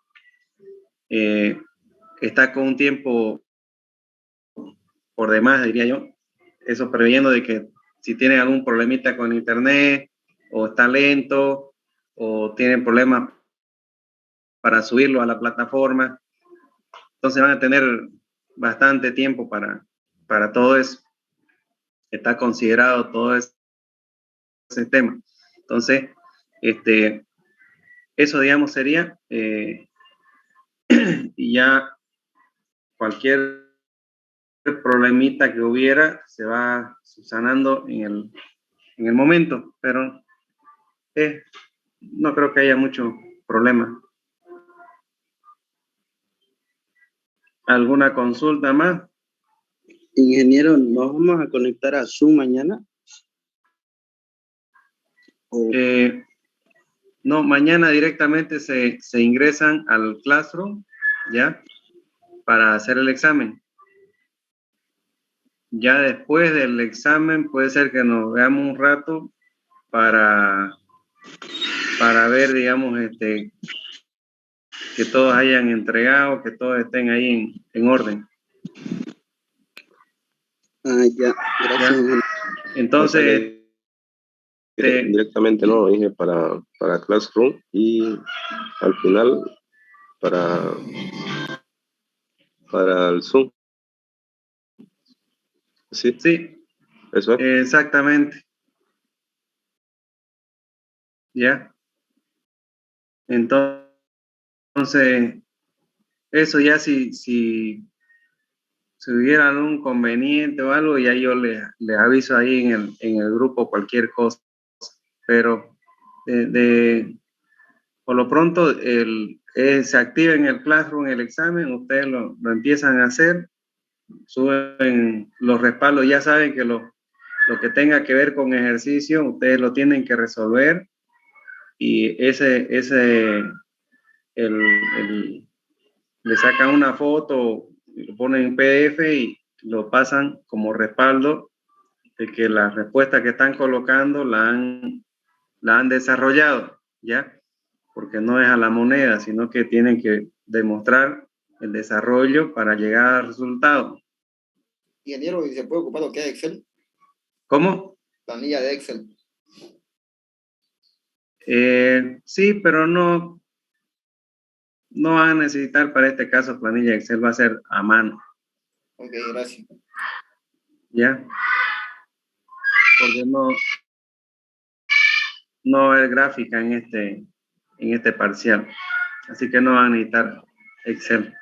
[SPEAKER 2] Está con un tiempo por demás, diría yo. Eso preveyendo de que si tienen algún problemita con internet, o está lento, o tienen problemas para subirlo a la plataforma, entonces van a tener bastante tiempo para todo eso. Está considerado todo ese tema. Entonces, eso, digamos, sería, y ya cualquier problemita que hubiera se va subsanando en el momento, pero no creo que haya mucho problema. ¿Alguna consulta más?
[SPEAKER 6] Ingeniero, ¿nos vamos a conectar a Zoom mañana?
[SPEAKER 2] No, mañana directamente se ingresan al Classroom, ¿ya? Para hacer el examen. Ya después del examen puede ser que nos veamos un rato para ver, digamos, que todos hayan entregado, que todos estén ahí en orden.
[SPEAKER 6] Ya, gracias.
[SPEAKER 2] ¿Ya? Entonces,
[SPEAKER 3] directamente no, dije para Classroom y al final para el Zoom. Sí.
[SPEAKER 2] Sí.
[SPEAKER 3] Eso es.
[SPEAKER 2] Exactamente. ¿Ya? Entonces, eso ya si hubiera algún conveniente o algo, ya yo les aviso ahí en el grupo cualquier cosa. Pero por lo pronto se activa en el Classroom el examen, ustedes lo empiezan a hacer, suben los respaldos, ya saben que lo que tenga que ver con ejercicio, ustedes lo tienen que resolver, y le sacan una foto, lo ponen en PDF y lo pasan como respaldo de que la respuesta que están colocando la han desarrollado, ¿ya? Porque no es a la moneda, sino que tienen que demostrar el desarrollo para llegar al resultado.
[SPEAKER 4] Ingeniero, ¿y se puede ocupar lo que es Excel?
[SPEAKER 2] ¿Cómo?
[SPEAKER 4] Planilla de Excel.
[SPEAKER 2] Sí, pero no van a necesitar para este caso planilla Excel, va a ser a mano.
[SPEAKER 4] Ok, gracias.
[SPEAKER 2] ¿Ya? Porque no va a haber gráfica en este parcial. Así que no van a necesitar Excel.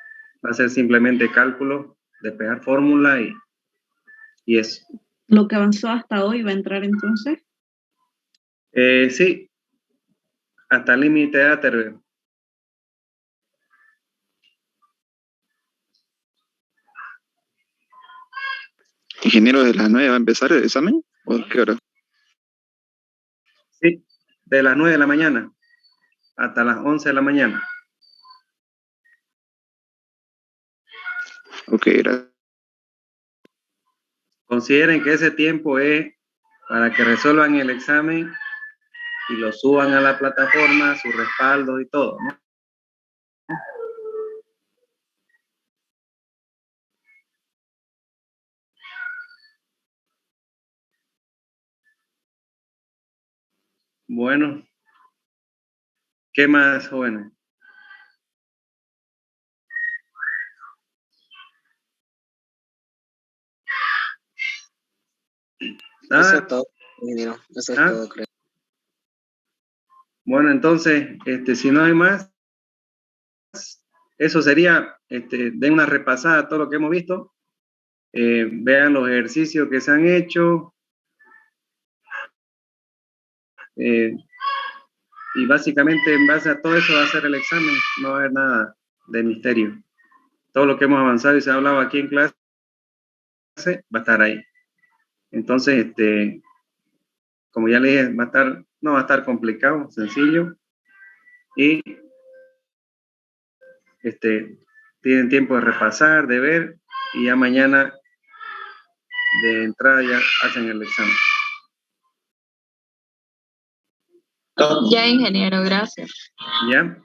[SPEAKER 2] Va a ser simplemente cálculo, despejar fórmula y eso.
[SPEAKER 7] Lo que avanzó hasta hoy va a entrar entonces.
[SPEAKER 2] Sí, hasta el límite de Atterberg.
[SPEAKER 8] Ingeniero, ¿de las 9 va a empezar el examen? ¿O a qué hora?
[SPEAKER 2] Sí, de las 9 de la mañana hasta las 11 de la mañana.
[SPEAKER 8] Ok, gracias.
[SPEAKER 2] Consideren que ese tiempo es para que resuelvan el examen y lo suban a la plataforma, sus respaldos y todo, ¿no? Bueno, ¿qué más, jóvenes?
[SPEAKER 1] Eso
[SPEAKER 2] ¿Nada?
[SPEAKER 1] es todo, ingeniero. Eso es
[SPEAKER 2] ¿Ah?
[SPEAKER 1] todo, creo.
[SPEAKER 2] Bueno, entonces, si no hay más, eso sería, den una repasada a todo lo que hemos visto, vean los ejercicios que se han hecho, y básicamente en base a todo eso va a ser el examen, no va a haber nada de misterio. Todo lo que hemos avanzado y se ha hablado aquí en clase va a estar ahí. Entonces, como ya le dije, no va a estar complicado, sencillo, y tienen tiempo de repasar, de ver, y ya mañana de entrada ya hacen el examen.
[SPEAKER 9] Ya, ingeniero, gracias.
[SPEAKER 2] ¿Ya?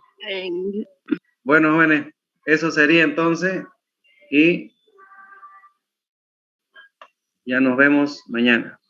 [SPEAKER 2] Bueno, jóvenes, eso sería entonces, y ya nos vemos mañana.